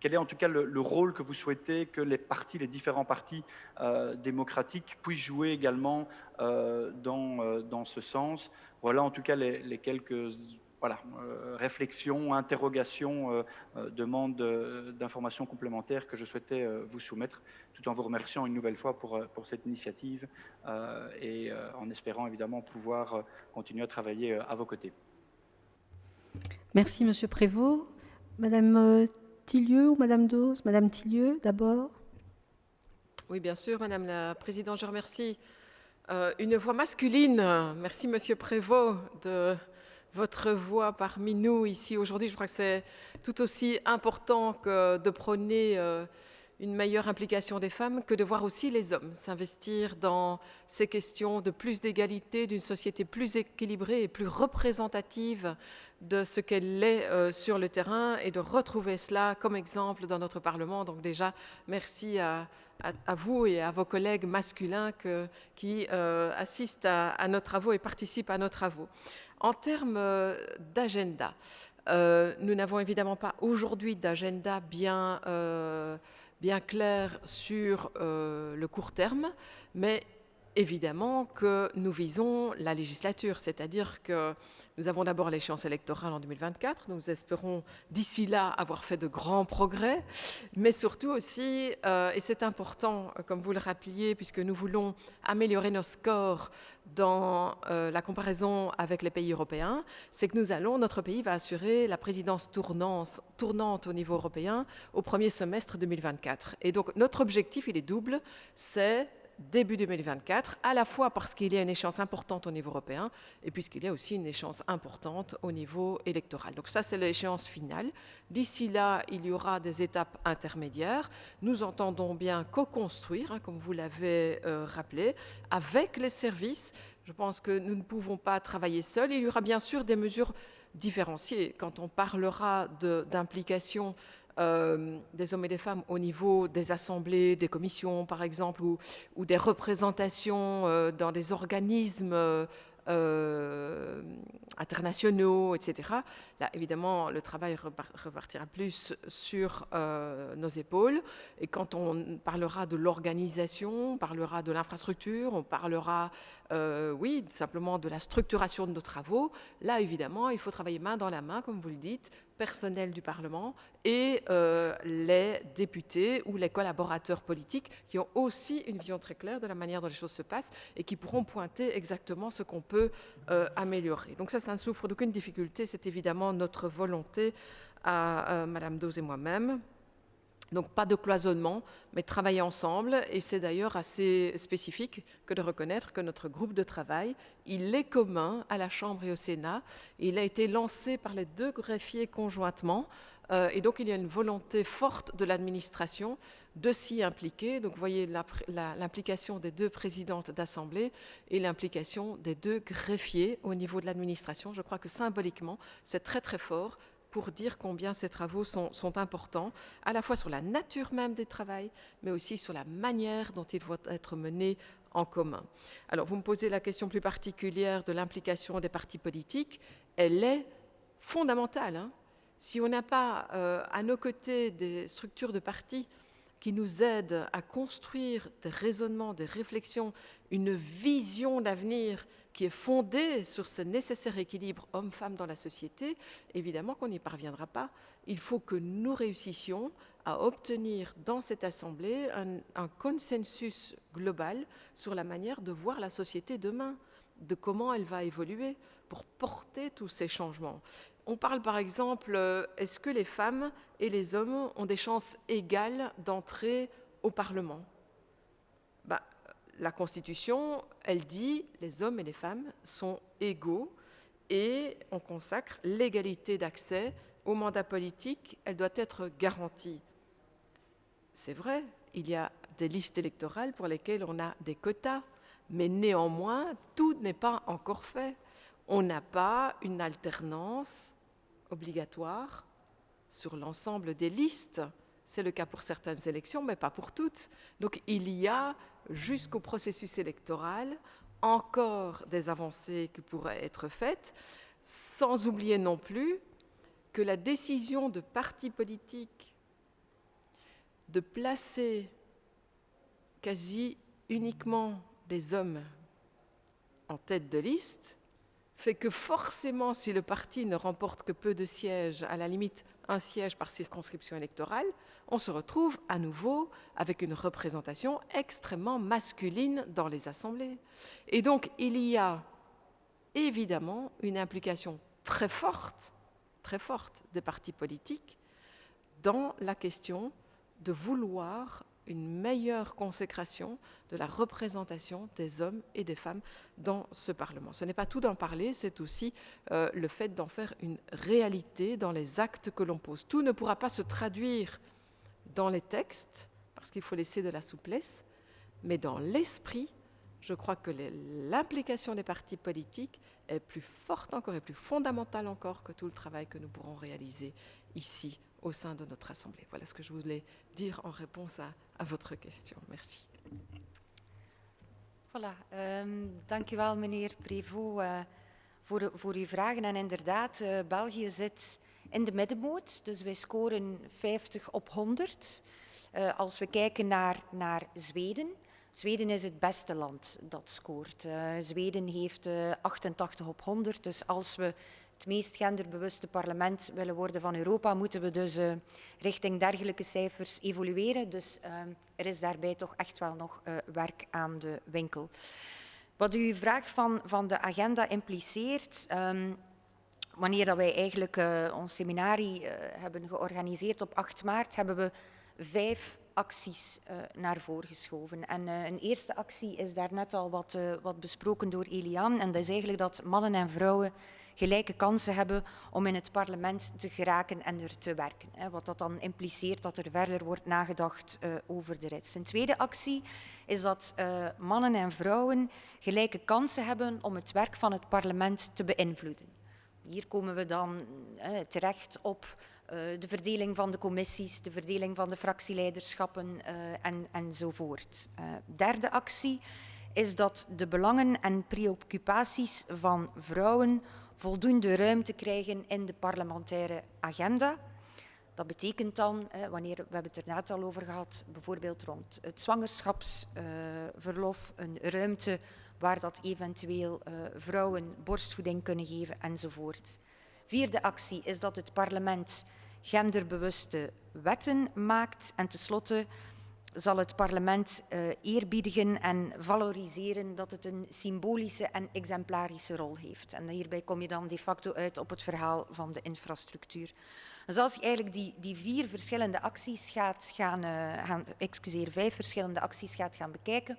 S5: quel est en tout cas le rôle que vous souhaitez que les différents partis démocratiques puissent jouer également dans ce sens? Voilà en tout cas les quelques réflexions, interrogations, demandes d'informations complémentaires que je souhaitais vous soumettre, tout en vous remerciant une nouvelle fois pour cette initiative et en espérant évidemment pouvoir continuer à travailler à vos côtés.
S1: Merci Monsieur Prévost. Madame Tillieu ou Madame Dose? Madame Tillieu d'abord.
S2: Oui, bien sûr, Madame la Présidente, je remercie une voix masculine. Merci Monsieur Prévost de votre voix parmi nous ici aujourd'hui. Je crois que c'est tout aussi important que de prôner une meilleure implication des femmes que de voir aussi les hommes s'investir dans ces questions de plus d'égalité, d'une société plus équilibrée et plus représentative de ce qu'elle est sur le terrain et de retrouver cela comme exemple dans notre Parlement. Donc déjà, merci à vous et à vos collègues masculins qui assistent à nos travaux et participent à nos travaux. En termes d'agenda, nous n'avons évidemment pas aujourd'hui d'agenda bien bien clair sur le court terme, mais évidemment que nous visons la législature, c'est-à-dire que nous avons d'abord l'échéance électorale en 2024, nous espérons d'ici là avoir fait de grands progrès, mais surtout aussi, et c'est important, comme vous le rappeliez, puisque nous voulons améliorer nos scores dans la comparaison avec les pays européens, c'est que notre pays va assurer la présidence tournante au niveau européen au premier semestre 2024. Et donc notre objectif, il est double, c'est début 2024, à la fois parce qu'il y a une échéance importante au niveau européen et puisqu'il y a aussi une échéance importante au niveau électoral. Donc ça, c'est l'échéance finale. D'ici là, il y aura des étapes intermédiaires. Nous entendons bien co-construire, comme vous l'avez rappelé, avec les services. Je pense que nous ne pouvons pas travailler seuls. Il y aura bien sûr des mesures différenciées. Quand on parlera d'implication des hommes et des femmes au niveau des assemblées, des commissions par exemple, ou des représentations dans des organismes internationaux, etc. Là, évidemment, le travail repartira plus sur nos épaules. Et quand on parlera de l'organisation, on parlera de l'infrastructure, on parlera, oui, simplement de la structuration de nos travaux, là, évidemment, il faut travailler main dans la main, comme vous le dites, personnel du Parlement et les députés ou les collaborateurs politiques qui ont aussi une vision très claire de la manière dont les choses se passent et qui pourront pointer exactement ce qu'on peut améliorer. Donc ça ne souffre d'aucune difficulté, c'est évidemment notre volonté à Madame Dauz et moi-même. Donc pas de cloisonnement, mais travailler ensemble. Et c'est d'ailleurs assez spécifique que de reconnaître que notre groupe de travail, il est commun à la Chambre et au Sénat. Il a été lancé par les 2 greffiers conjointement. Et donc il y a une volonté forte de l'administration de s'y impliquer. Donc vous voyez l'implication des 2 présidentes d'Assemblée et l'implication des 2 greffiers au niveau de l'administration. Je crois que symboliquement, c'est très très fort pour dire combien ces travaux sont importants, à la fois sur la nature même des travaux, mais aussi sur la manière dont ils doivent être menés en commun. Alors, vous me posez la question plus particulière de l'implication des partis politiques. Elle est fondamentale. Hein. Si on n'a pas à nos côtés des structures de partis qui nous aident à construire des raisonnements, des réflexions, une vision d'avenir qui est fondée sur ce nécessaire équilibre homme-femme dans la société, évidemment qu'on n'y parviendra pas. Il faut que nous réussissions à obtenir dans cette Assemblée un consensus global sur la manière de voir la société demain, de comment elle va évoluer pour porter tous ces changements. On parle par exemple, est-ce que les femmes et les hommes ont des chances égales d'entrer au Parlement ? La Constitution, elle dit les hommes et les femmes sont égaux et on consacre l'égalité d'accès au mandat politique, elle doit être garantie. C'est vrai, il y a des listes électorales pour lesquelles on a des quotas, mais néanmoins, tout n'est pas encore fait. On n'a pas une alternance obligatoire sur l'ensemble des listes. C'est le cas pour certaines élections, mais pas pour toutes. Donc il y a, jusqu'au processus électoral, encore des avancées qui pourraient être faites, sans oublier non plus que la décision de partis politiques de placer quasi uniquement des hommes en tête de liste fait que forcément, si le parti ne remporte que peu de sièges, à la limite un siège par circonscription électorale, on se retrouve à nouveau avec une représentation extrêmement masculine dans les assemblées. Et donc, il y a évidemment une implication très forte des partis politiques dans la question de vouloir une meilleure consécration de la représentation des hommes et des femmes dans ce Parlement. Ce n'est pas tout d'en parler, c'est aussi le fait d'en faire une réalité dans les actes que l'on pose. Tout ne pourra pas se traduire dans les textes, parce qu'il faut laisser de la souplesse, mais dans l'esprit, je crois que l'implication des partis politiques est plus forte encore et plus fondamentale encore que tout le travail que nous pourrons réaliser ici au sein de notre Assemblée. Voilà ce que je voulais dire en réponse à votre question. Merci.
S3: Voilà, dank u wel meneer Prévost voor uw vragen. En inderdaad, België zit in de middenmoot, dus wij scoren 50 op 100. Als we kijken naar Zweden. Zweden is het beste land dat scoort. Zweden heeft 88 op 100, dus als we het meest genderbewuste parlement willen worden van Europa, moeten we dus richting dergelijke cijfers evolueren. Dus er is daarbij toch echt wel nog werk aan de winkel. Wat uw vraag van de agenda impliceert, wanneer dat wij eigenlijk ons seminarie hebben georganiseerd op 8 maart, hebben we 5 acties naar voren geschoven. En een eerste actie is daarnet al wat besproken door Eliane, en dat is eigenlijk dat mannen en vrouwen gelijke kansen hebben om in het parlement te geraken en er te werken. Wat dat dan impliceert dat er verder wordt nagedacht over de rits. Een tweede actie is dat mannen en vrouwen gelijke kansen hebben om het werk van het parlement te beïnvloeden. Hier komen we dan terecht op de verdeling van de commissies, de verdeling van de fractieleiderschappen enzovoort. Derde actie is dat de belangen en preoccupaties van vrouwen voldoende ruimte krijgen in de parlementaire agenda. Dat betekent dan, wanneer, we hebben het er net al over gehad, bijvoorbeeld rond het zwangerschapsverlof, een ruimte waar dat eventueel vrouwen borstvoeding kunnen geven enzovoort. Vierde actie is dat het parlement genderbewuste wetten maakt. En tenslotte zal het parlement eerbiedigen en valoriseren dat het een symbolische en exemplarische rol heeft. En hierbij kom je dan de facto uit op het verhaal van de infrastructuur. Dus als je eigenlijk die 5 verschillende acties gaat gaan bekijken,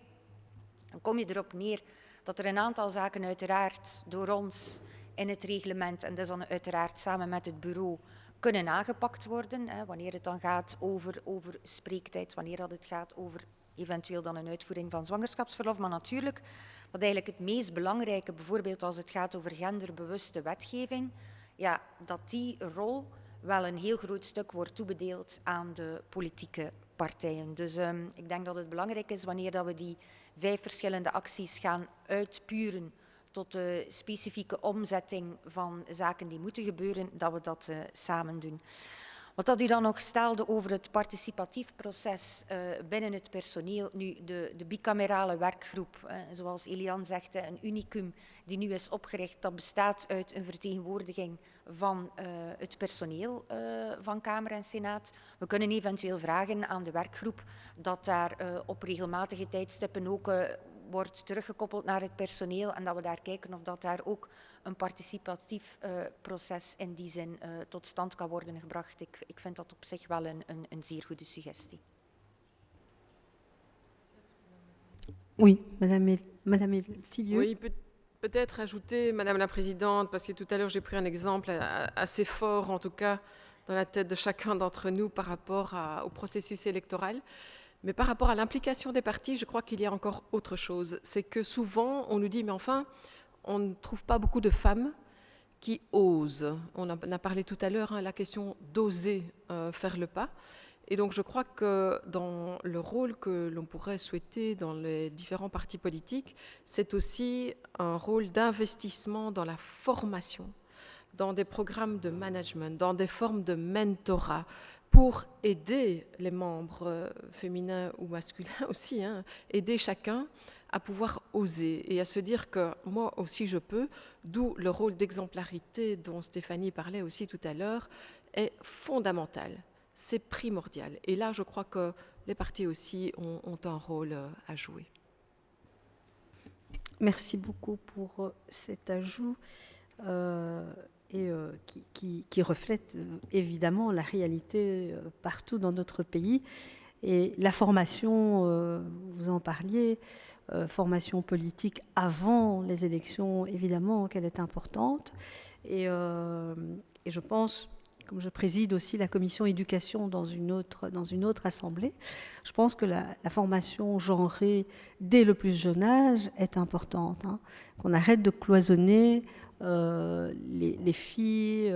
S3: dan kom je erop neer dat er een aantal zaken uiteraard door ons in het reglement, en dat is dan uiteraard samen met het bureau, kunnen aangepakt worden. Wanneer het dan gaat over spreektijd, wanneer dat het gaat over eventueel dan een uitvoering van zwangerschapsverlof. Maar natuurlijk, dat eigenlijk het meest belangrijke, bijvoorbeeld als het gaat over genderbewuste wetgeving, ja, dat die rol wel een heel groot stuk wordt toebedeeld aan de politieke partijen. Dus ik denk dat het belangrijk is wanneer dat we die 5 verschillende acties gaan uitpuren tot de specifieke omzetting van zaken die moeten gebeuren, dat we dat samen doen. Wat dat u dan nog stelde over het participatief proces binnen het personeel, nu de bicamerale werkgroep, zoals Eliane zegt, een unicum die nu is opgericht, dat bestaat uit een vertegenwoordiging van het personeel van Kamer en Senaat. We kunnen eventueel vragen aan de werkgroep dat daar op regelmatige tijdstippen ook wordt teruggekoppeld naar het personeel en dat we daar kijken of dat daar ook een participatief proces in die zin tot stand kan worden gebracht. Ik vind dat op zich wel een zeer goede suggestie.
S1: Oui, Madame Tillieu.
S2: Oui, peut-être ajouter, Madame la Présidente, parce que tout à l'heure j'ai pris un exemple assez fort, en tout cas dans la tête de chacun d'entre nous par rapport au processus électoral. Mais par rapport à l'implication des partis, je crois qu'il y a encore autre chose. C'est que souvent, on nous dit, mais enfin, on ne trouve pas beaucoup de femmes qui osent. On a parlé tout à l'heure, la question d'oser faire le pas. Et donc, je crois que dans le rôle que l'on pourrait souhaiter dans les différents partis politiques, c'est aussi un rôle d'investissement dans la formation, dans des programmes de management, dans des formes de mentorat, pour aider les membres féminins ou masculins aussi, aider chacun à pouvoir oser et à se dire que moi aussi je peux, d'où le rôle d'exemplarité dont Stéphanie parlait aussi tout à l'heure, est fondamental, c'est primordial. Et là, je crois que les partis aussi ont un rôle à jouer.
S1: Merci beaucoup pour cet ajout. Qui reflète évidemment la réalité partout dans notre pays. Et la formation, vous en parliez, formation politique avant les élections, évidemment qu'elle est importante. Et je pense, comme je préside aussi la commission éducation dans une autre assemblée, je pense que la formation genrée dès le plus jeune âge est importante, qu'on arrête de cloisonner les filles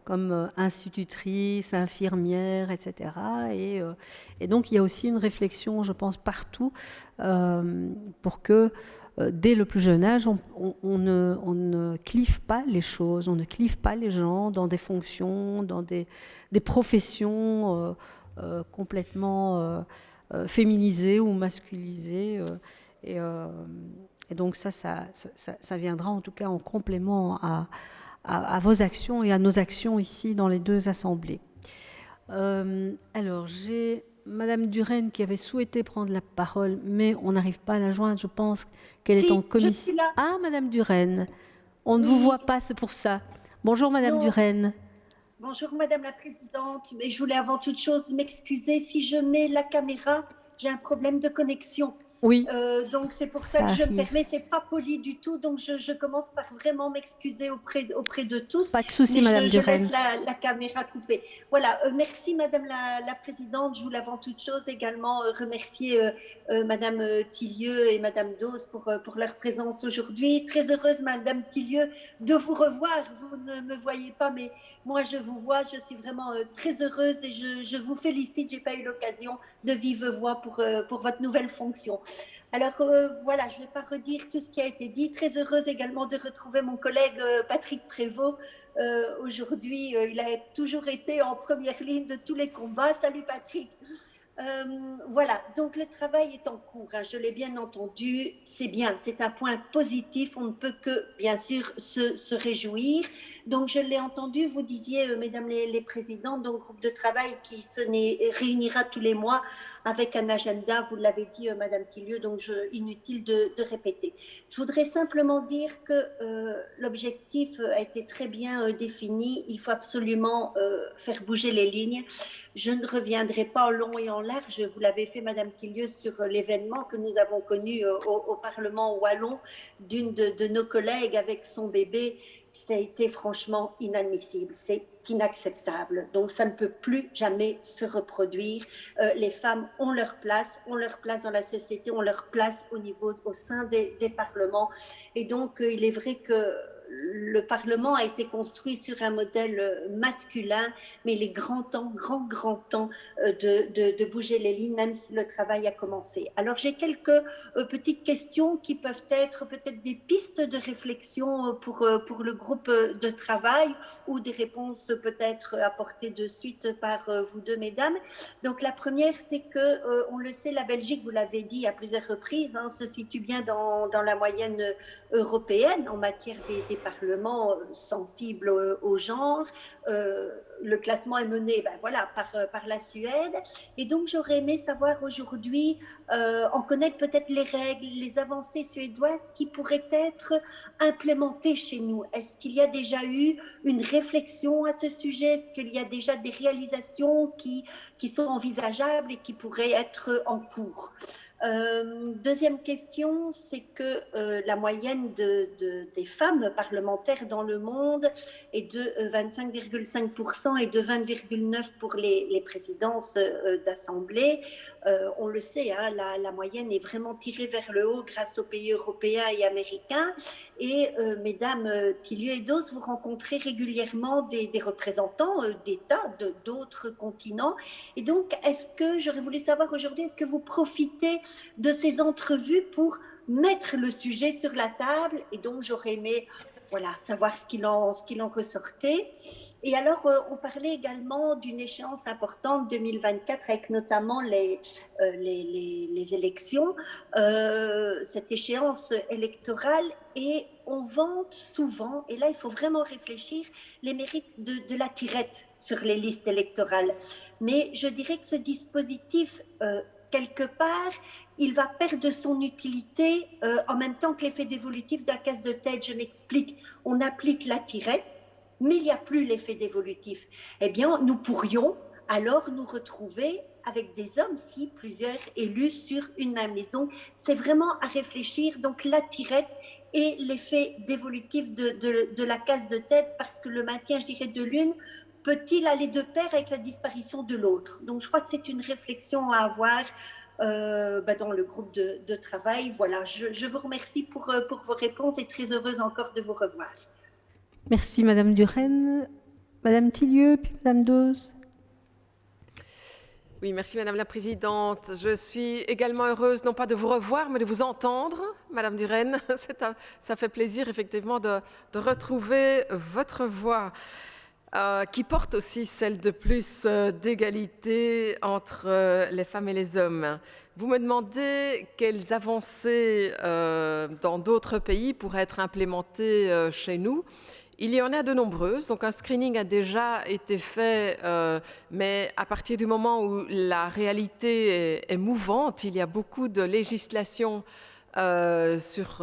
S1: comme institutrices, infirmières, etc. Et donc il y a aussi une réflexion, je pense, partout pour que dès le plus jeune âge, on ne clive pas les choses, on ne clive pas les gens dans des fonctions, dans des professions complètement féminisées ou masculisées. Et donc ça viendra en tout cas en complément à vos actions et à nos actions ici dans les deux assemblées. Alors, j'ai Madame Duren qui avait souhaité prendre la parole, mais on n'arrive pas à la joindre. Je pense qu'elle est en commission.
S6: Je suis là.
S1: Ah, Madame Duren, on ne vous voit pas, c'est pour ça. Bonjour, Madame Duren.
S6: Bonjour, Madame la Présidente. Mais je voulais avant toute chose m'excuser. Si je mets la caméra, j'ai un problème de connexion.
S1: Oui.
S6: Donc c'est pour ça que je me permets, c'est pas poli du tout, donc je commence par vraiment m'excuser auprès de tous.
S1: Pas de souci, Madame Duren.
S6: Je laisse la caméra coupée. Voilà, merci Madame la Présidente. Je voulais avant toute chose également remercier Madame Tillieu et Madame Dose pour leur présence aujourd'hui. Très heureuse, Madame Tillieu, de vous revoir. Vous ne me voyez pas, mais moi je vous vois. Je suis vraiment très heureuse et je vous félicite. J'ai pas eu l'occasion de vive voix pour votre nouvelle fonction. Alors voilà, je ne vais pas redire tout ce qui a été dit. Très heureuse également de retrouver mon collègue Patrick Prévost. Aujourd'hui, il a toujours été en première ligne de tous les combats. Salut Patrick. Voilà, donc le travail est en cours, hein, je l'ai bien entendu, c'est bien, c'est un point positif, on ne peut que bien sûr se réjouir. Donc je l'ai entendu, vous disiez, mesdames les présidentes, donc groupe de travail qui se réunira tous les mois avec un agenda, vous l'avez dit Madame Tillieu, donc inutile de répéter. Je voudrais simplement dire que l'objectif a été très bien défini, il faut absolument faire bouger les lignes. Je ne reviendrai pas en long et en large, vous l'avez fait Madame Tillieu sur l'événement que nous avons connu au Parlement wallon d'une de nos collègues avec son bébé. Ça a été franchement inadmissible, c'est inacceptable. Donc ça ne peut plus jamais se reproduire. Les femmes ont leur place dans la société, ont leur place au sein des parlements. Et donc il est vrai que le Parlement a été construit sur un modèle masculin, mais il est grand temps de bouger les lignes, même si le travail a commencé. Alors j'ai quelques petites questions qui peuvent être peut-être des pistes de réflexion pour le groupe de travail ou des réponses peut-être apportées de suite par vous deux, mesdames. Donc la première, c'est que, on le sait, la Belgique, vous l'avez dit à plusieurs reprises, hein, se situe bien dans la moyenne européenne en matière des parlements sensibles au genre. Le classement est mené par la Suède. Et donc, j'aurais aimé savoir aujourd'hui, en connaître peut-être les règles, les avancées suédoises qui pourraient être implémentées chez nous. Est-ce qu'il y a déjà eu une réflexion à ce sujet? Est-ce qu'il y a déjà des réalisations qui sont envisageables et qui pourraient être en cours? Deuxième question, c'est que la moyenne des femmes parlementaires dans le monde est de 25,5% et de 20,9% pour les présidences d'assemblée. On le sait, hein, la moyenne est vraiment tirée vers le haut grâce aux pays européens et américains. Et mesdames Tillieu et Dose, vous rencontrez régulièrement des représentants d'États d'autres continents. Et donc, j'aurais voulu savoir aujourd'hui, est-ce que vous profitez de ces entrevues pour mettre le sujet sur la table? Et donc, j'aurais aimé savoir ce qu'il en ressortait. Et alors, on parlait également d'une échéance importante, 2024, avec notamment les élections, cette échéance électorale, et on vante souvent, et là, il faut vraiment réfléchir, les mérites de la tirette sur les listes électorales. Mais je dirais que ce dispositif, quelque part, il va perdre son utilité en même temps que l'effet dévolutif de la casse de tête. Je m'explique, on applique la tirette, mais il n'y a plus l'effet dévolutif. Eh bien, nous pourrions alors nous retrouver avec des hommes, si plusieurs élus sur une même liste. Donc, c'est vraiment à réfléchir. Donc, la tirette et l'effet dévolutif de la casse de tête, parce que le maintien, je dirais, de l'une peut-il aller de pair avec la disparition de l'autre? Donc, je crois que c'est une réflexion à avoir dans le groupe de travail. Voilà, je vous remercie pour vos réponses et très heureuse encore de vous revoir.
S1: Merci Madame Duren. Madame Tillieu, puis Madame Dose.
S2: Oui, merci Madame la Présidente. Je suis également heureuse, non pas de vous revoir, mais de vous entendre, Madame Duren. Ça fait plaisir effectivement de retrouver votre voix. qui porte aussi celle de plus d'égalité entre les femmes et les hommes. Vous me demandez quelles avancées dans d'autres pays pourraient être implémentées chez nous. Il y en a de nombreuses, donc un screening a déjà été fait, mais à partir du moment où la réalité est mouvante, il y a beaucoup de législation sur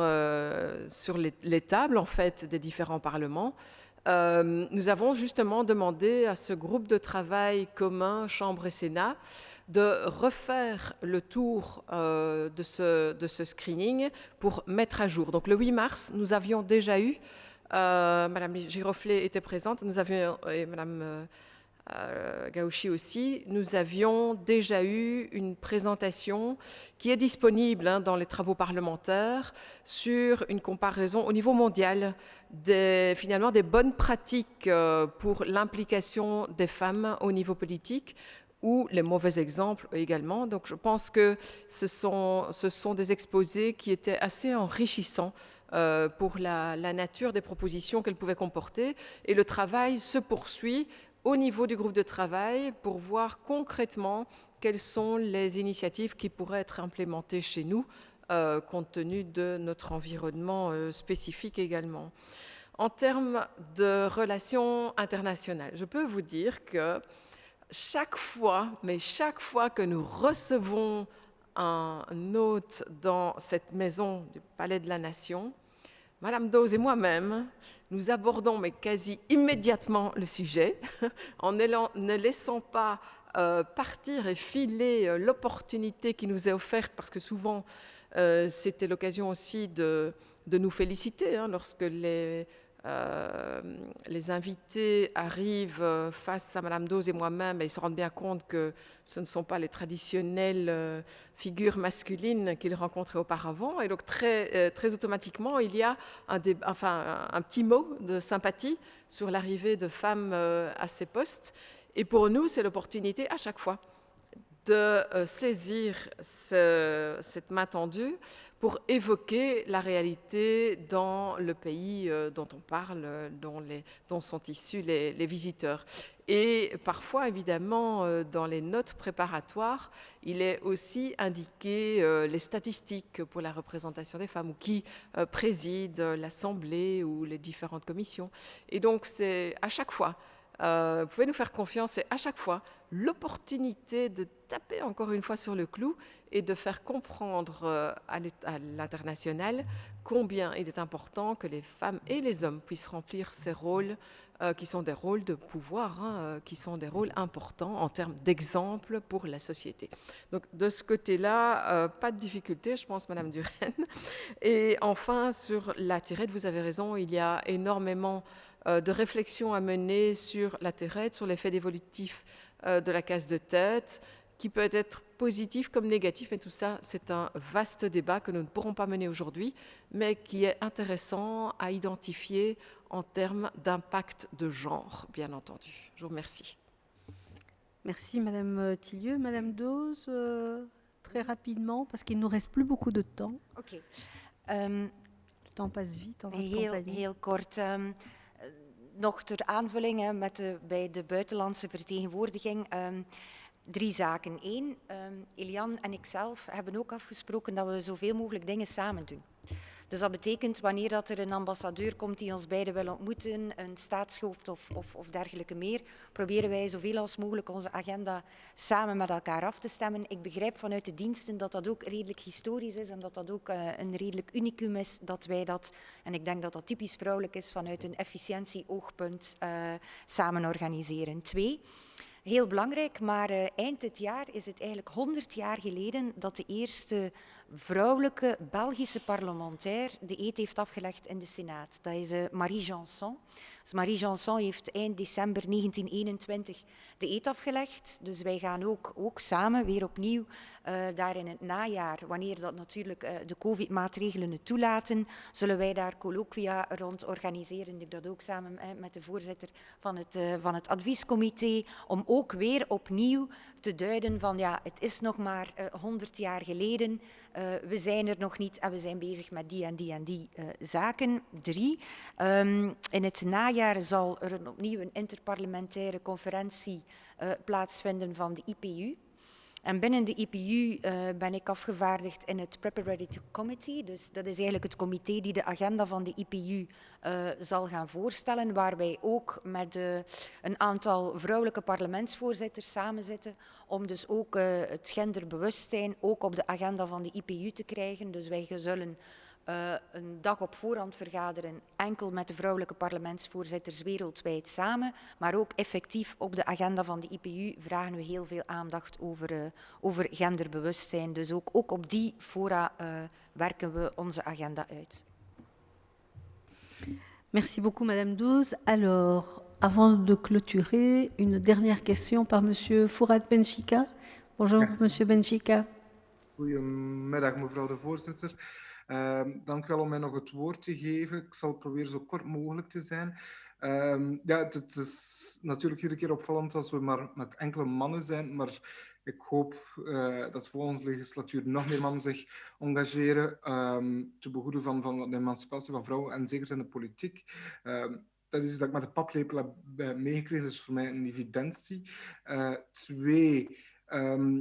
S2: les tables en fait, des différents parlements. Nous avons justement demandé à ce groupe de travail commun, Chambre et Sénat, de refaire le tour de ce screening pour mettre à jour. Donc le 8 mars, nous avions déjà eu Madame Giroflée était présente, nous avions, et Madame Gauchy aussi, nous avions déjà eu une présentation qui est disponible dans les travaux parlementaires sur une comparaison au niveau mondial finalement des bonnes pratiques pour l'implication des femmes au niveau politique ou les mauvais exemples également. Donc je pense que ce sont des exposés qui étaient assez enrichissants pour la nature des propositions qu'elles pouvaient comporter. Et le travail se poursuit au niveau du groupe de travail pour voir concrètement quelles sont les initiatives qui pourraient être implémentées chez nous, compte tenu de notre environnement spécifique également. En termes de relations internationales, je peux vous dire que chaque fois que nous recevons un hôte dans cette maison du Palais de la Nation, Madame Dawes et moi-même, nous abordons mais quasi immédiatement le sujet en ne laissant pas partir et filer l'opportunité qui nous est offerte, parce que souvent c'était l'occasion aussi de nous féliciter lorsque les invités arrivent face à Madame Dawes et moi-même et ils se rendent bien compte que ce ne sont pas les traditionnelles figures masculines qu'ils rencontraient auparavant. Et donc très automatiquement, il y a un petit mot de sympathie sur l'arrivée de femmes à ces postes. Et pour nous, c'est l'opportunité à chaque fois de saisir cette main tendue pour évoquer la réalité dans le pays dont on parle, dont sont issus les visiteurs. Et parfois, évidemment, dans les notes préparatoires, il est aussi indiqué les statistiques pour la représentation des femmes ou qui préside l'Assemblée ou les différentes commissions. Et donc, c'est à chaque fois, vous pouvez nous faire confiance, c'est à chaque fois l'opportunité de taper encore une fois sur le clou et de faire comprendre à l'international combien il est important que les femmes et les hommes puissent remplir ces rôles qui sont des rôles de pouvoir, qui sont des rôles importants en termes d'exemple pour la société. Donc de ce côté-là, pas de difficulté, je pense, Madame Duren. Et enfin, sur la tirette, vous avez raison, il y a énormément de réflexions à mener sur la tirette, sur l'effet dévolutif de la case de tête, qui peut être positif comme négatif, mais tout ça, c'est un vaste débat que nous ne pourrons pas mener aujourd'hui, mais qui est intéressant à identifier en termes d'impact de genre, bien entendu. Je vous remercie.
S1: Merci Madame Tillieu. Madame Dawes, très rapidement, parce qu'il ne nous reste plus beaucoup de temps.
S3: Oké.
S1: Le temps passe vite en votre compagnie.
S3: Heel kort. Nog ter aanvulling bij de buitenlandse vertegenwoordiging. 3 zaken. 1, Eliane en ikzelf hebben ook afgesproken dat we zoveel mogelijk dingen samen doen. Dus dat betekent wanneer dat er een ambassadeur komt die ons beiden wil ontmoeten, een staatshoofd of dergelijke meer, proberen wij zoveel als mogelijk onze agenda samen met elkaar af te stemmen. Ik begrijp vanuit de diensten dat dat ook redelijk historisch is en dat dat ook een redelijk unicum is dat wij dat, en ik denk dat dat typisch vrouwelijk is, vanuit een efficiëntie-oogpunt samen organiseren. 2, heel belangrijk, maar eind dit jaar is het eigenlijk 100 jaar geleden dat de eerste vrouwelijke Belgische parlementair de eed heeft afgelegd in de Senaat. Dat is Marie Janson. Dus Marie Janson heeft eind december 1921 de eed afgelegd. Dus wij gaan ook samen weer opnieuw daar in het najaar, wanneer dat natuurlijk de COVID-maatregelen het toelaten, zullen wij daar colloquia rond organiseren. Ik dat ook samen met de voorzitter van het adviescomité, om ook weer opnieuw te duiden van ja, het is nog maar 100 jaar geleden. we zijn er nog niet en we zijn bezig met die en die en die zaken. 3. In het najaar zal er opnieuw een interparlementaire conferentie plaatsvinden van de IPU. En binnen de IPU ben ik afgevaardigd in het Preparatory Committee. Dus dat is eigenlijk het comité die de agenda van de IPU zal gaan voorstellen, waar wij ook met een aantal vrouwelijke parlementsvoorzitters samenzitten, om dus ook het genderbewustzijn ook op de agenda van de IPU te krijgen. Dus wij zullen een dag op voorhand vergaderen, enkel met de vrouwelijke parlementsvoorzitters wereldwijd samen, maar ook effectief op de agenda van de IPU vragen we heel veel aandacht over genderbewustzijn. Dus ook op die fora werken we onze agenda uit.
S1: Merci beaucoup, Madame Douze. Alors, avant de clôturer, une dernière question par Monsieur Fourad Benchika. Bonjour, Monsieur Benchika.
S7: Goedemiddag, mevrouw de voorzitter. Dank u wel om mij nog het woord te geven. Ik zal proberen zo kort mogelijk te zijn. Het is natuurlijk iedere keer opvallend als we maar met enkele mannen zijn, maar ik hoop dat volgende legislatuur nog meer mannen zich engageren te behoeden van de emancipatie van vrouwen en zeker in de politiek. Dat is iets dat ik met de paplepel heb meegekregen, dus voor mij een evidentie. 2.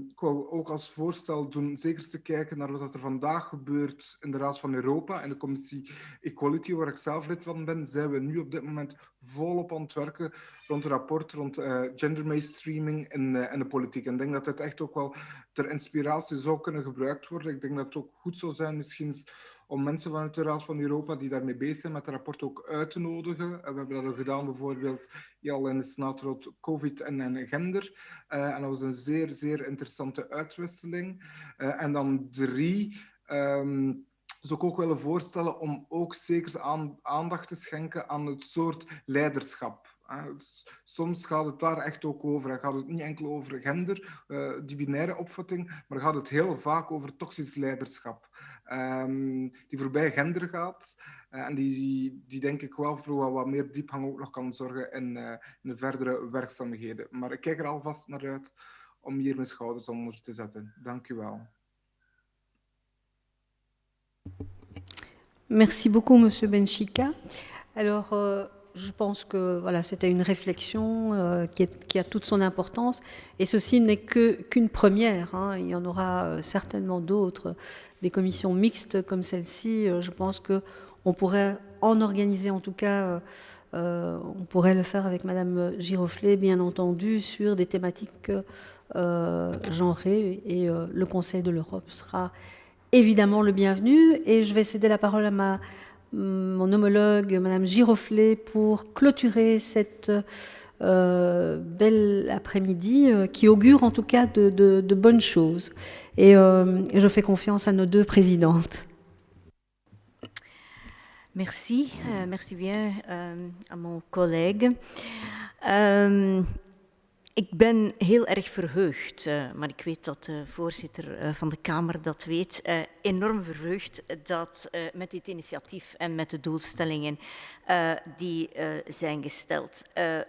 S7: Ik wou ook als voorstel doen zeker te kijken naar wat er vandaag gebeurt in de Raad van Europa en de commissie Equality, waar ik zelf lid van ben, zijn we nu op dit moment volop aan het werken rond een rapport rond gender mainstreaming in de politiek. En ik denk dat dit echt ook wel ter inspiratie zou kunnen gebruikt worden. Ik denk dat het ook goed zou zijn misschien om mensen vanuit de Raad van Europa die daarmee bezig zijn met het rapport ook uit te nodigen. We hebben dat ook gedaan bijvoorbeeld al in de Senaat rond COVID en gender. En dat was een zeer, zeer interessante uitwisseling. En dan 3... zou ik ook willen voorstellen om ook zeker aandacht te schenken aan het soort leiderschap. Soms gaat het daar echt ook over. En gaat het niet enkel over gender, die binaire opvatting, maar gaat het heel vaak over toxisch leiderschap. Die voorbij gender gaat. En die denk ik wel voor wat meer diepgang ook nog kan zorgen in de verdere werkzaamheden. Maar ik kijk er alvast naar uit om hier mijn schouders onder te zetten. Dank u wel.
S1: Merci beaucoup, Monsieur Benchika. Alors, je pense que voilà, c'était une réflexion qui a toute son importance. Et ceci n'est qu'une première. Hein. Il y en aura certainement d'autres. Des commissions mixtes comme celle-ci, je pense qu'on pourrait en organiser, en tout cas, on pourrait le faire avec Madame Giroflée, bien entendu, sur des thématiques genrées. Et le Conseil de l'Europe sera évidemment le bienvenu. Et je vais céder la parole à mon homologue, Madame Giroflée, pour clôturer cette belle après-midi qui augure en tout cas de bonnes choses. Et je fais confiance à nos deux présidentes.
S8: Merci, merci bien à mon collègue. Ik ben heel erg verheugd, maar ik weet dat de voorzitter van de Kamer dat weet, enorm verheugd dat met dit initiatief en met de doelstellingen die zijn gesteld,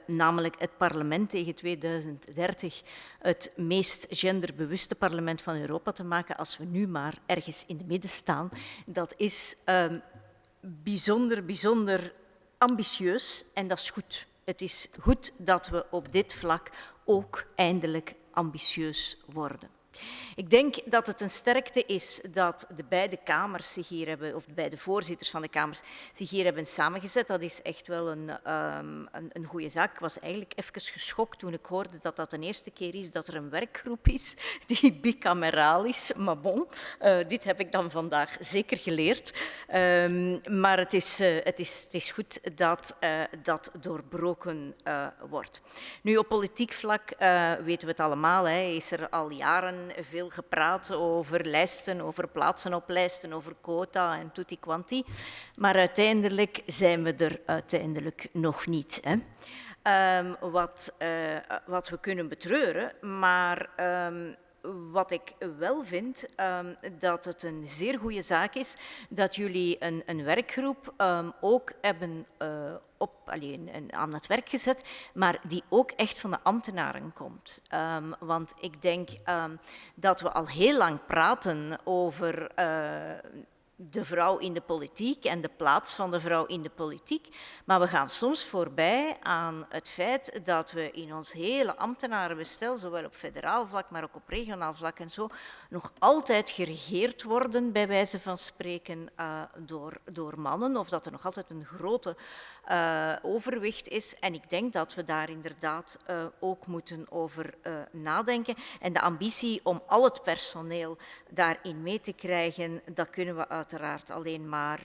S8: namelijk het parlement tegen 2030 het meest genderbewuste parlement van Europa te maken, als we nu maar ergens in het midden staan, dat is bijzonder ambitieus en dat is goed. Het is goed dat we op dit vlak ook eindelijk ambitieus worden. Ik denk dat het een sterkte is dat de beide kamers zich hier hebben, of de beide voorzitters van de kamers zich hier hebben samengezet. Dat is echt wel een goede zaak. Ik was eigenlijk even geschokt toen ik hoorde dat dat de eerste keer is dat er een werkgroep is die bicameraal is. Maar bon, dit heb ik dan vandaag zeker geleerd. Maar het is goed dat dat doorbroken wordt. Nu, op politiek vlak weten we het allemaal, is er al jaren veel gepraat over lijsten, over plaatsen op lijsten, over quota en tutti quanti. Maar uiteindelijk zijn we er uiteindelijk nog niet. Wat we kunnen betreuren, maar Wat ik wel vind, dat het een zeer goede zaak is dat jullie een werkgroep ook hebben aan het werk gezet, maar die ook echt van de ambtenaren komt. Want ik denk dat we al heel lang praten over de vrouw in de politiek en de plaats van de vrouw in de politiek. Maar we gaan soms voorbij aan het feit dat we in ons hele ambtenarenbestel, zowel op federaal vlak, maar ook op regionaal vlak en zo, nog altijd geregeerd worden, bij wijze van spreken, door mannen, of dat er nog altijd een grote overwicht is. En ik denk dat we daar inderdaad ook moeten over nadenken. En de ambitie om al het personeel daarin mee te krijgen, dat kunnen we uiteraard alleen maar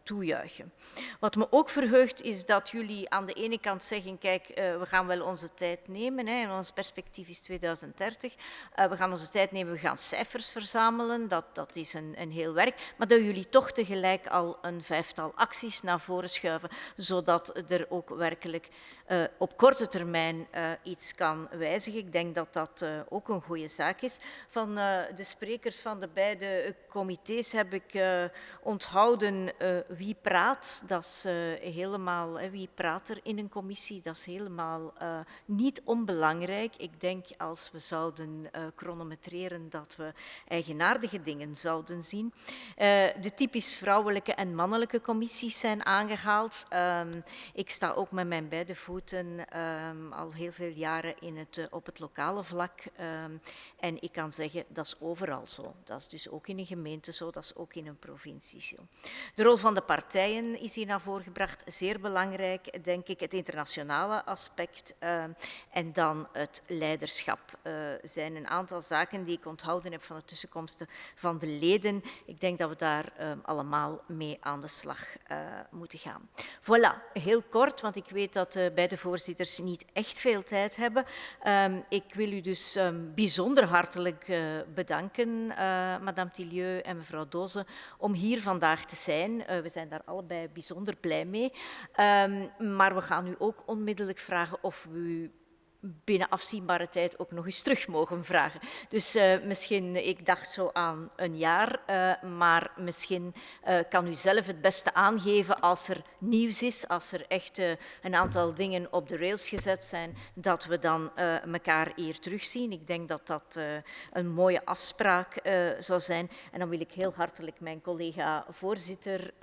S8: toejuichen. Wat me ook verheugt is dat jullie aan de ene kant zeggen, kijk, we gaan wel onze tijd nemen, hè, en ons perspectief is 2030. We gaan onze tijd nemen, we gaan cijfers verzamelen, dat is een heel werk, maar dat jullie toch tegelijk al een 5-tal acties naar voren schuiven, zodat er ook werkelijk op korte termijn iets kan wijzigen. Ik denk dat dat ook een goede zaak is. Van de sprekers van de beide comité's heb ik onthouden wie praat. Dat is helemaal, wie praat er in een commissie, dat is helemaal niet onbelangrijk. Ik denk als we zouden chronometreren dat we eigenaardige dingen zouden zien. De typisch vrouwelijke en mannelijke commissies zijn aangehaald. Ik sta ook met mijn beide voeten al heel veel jaren op het lokale vlak. En ik kan zeggen, dat is overal zo. Dat is dus ook in een gemeente zo, dat is ook in een provincie zo. De rol van de partijen is hier naar voren gebracht. Zeer belangrijk, denk ik, het internationale aspect en dan het leiderschap. Zijn een aantal zaken die ik onthouden heb van de tussenkomsten van de leden. Ik denk dat we daar allemaal mee aan de slag moeten gaan. Voilà, heel kort, want ik weet dat beide voorzitters niet echt veel tijd hebben. Ik wil u dus bijzonder hartelijk bedanken, madame Tillieu en mevrouw Doze, om hier vandaag te zijn. We zijn daar allebei bijzonder blij mee. Maar we gaan u ook onmiddellijk vragen of we u binnen afzienbare tijd ook nog eens terug mogen vragen. Dus misschien, ik dacht zo aan een jaar, maar misschien kan u zelf het beste aangeven als er nieuws is, als er echt een aantal dingen op de rails gezet zijn, dat we dan elkaar hier terugzien. Ik denk dat dat een mooie afspraak zou zijn. En dan wil ik heel hartelijk mijn collega-voorzitter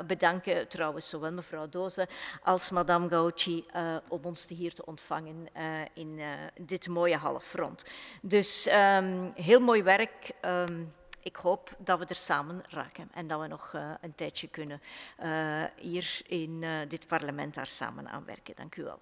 S8: bedanken, trouwens zowel mevrouw Doze als madame Gauci, om ons hier te ontvangen in dit mooie halfrond. Dus heel mooi werk. Ik hoop dat we er samen raken en dat we nog een tijdje kunnen hier in dit parlement daar samen aan werken. Dank u wel.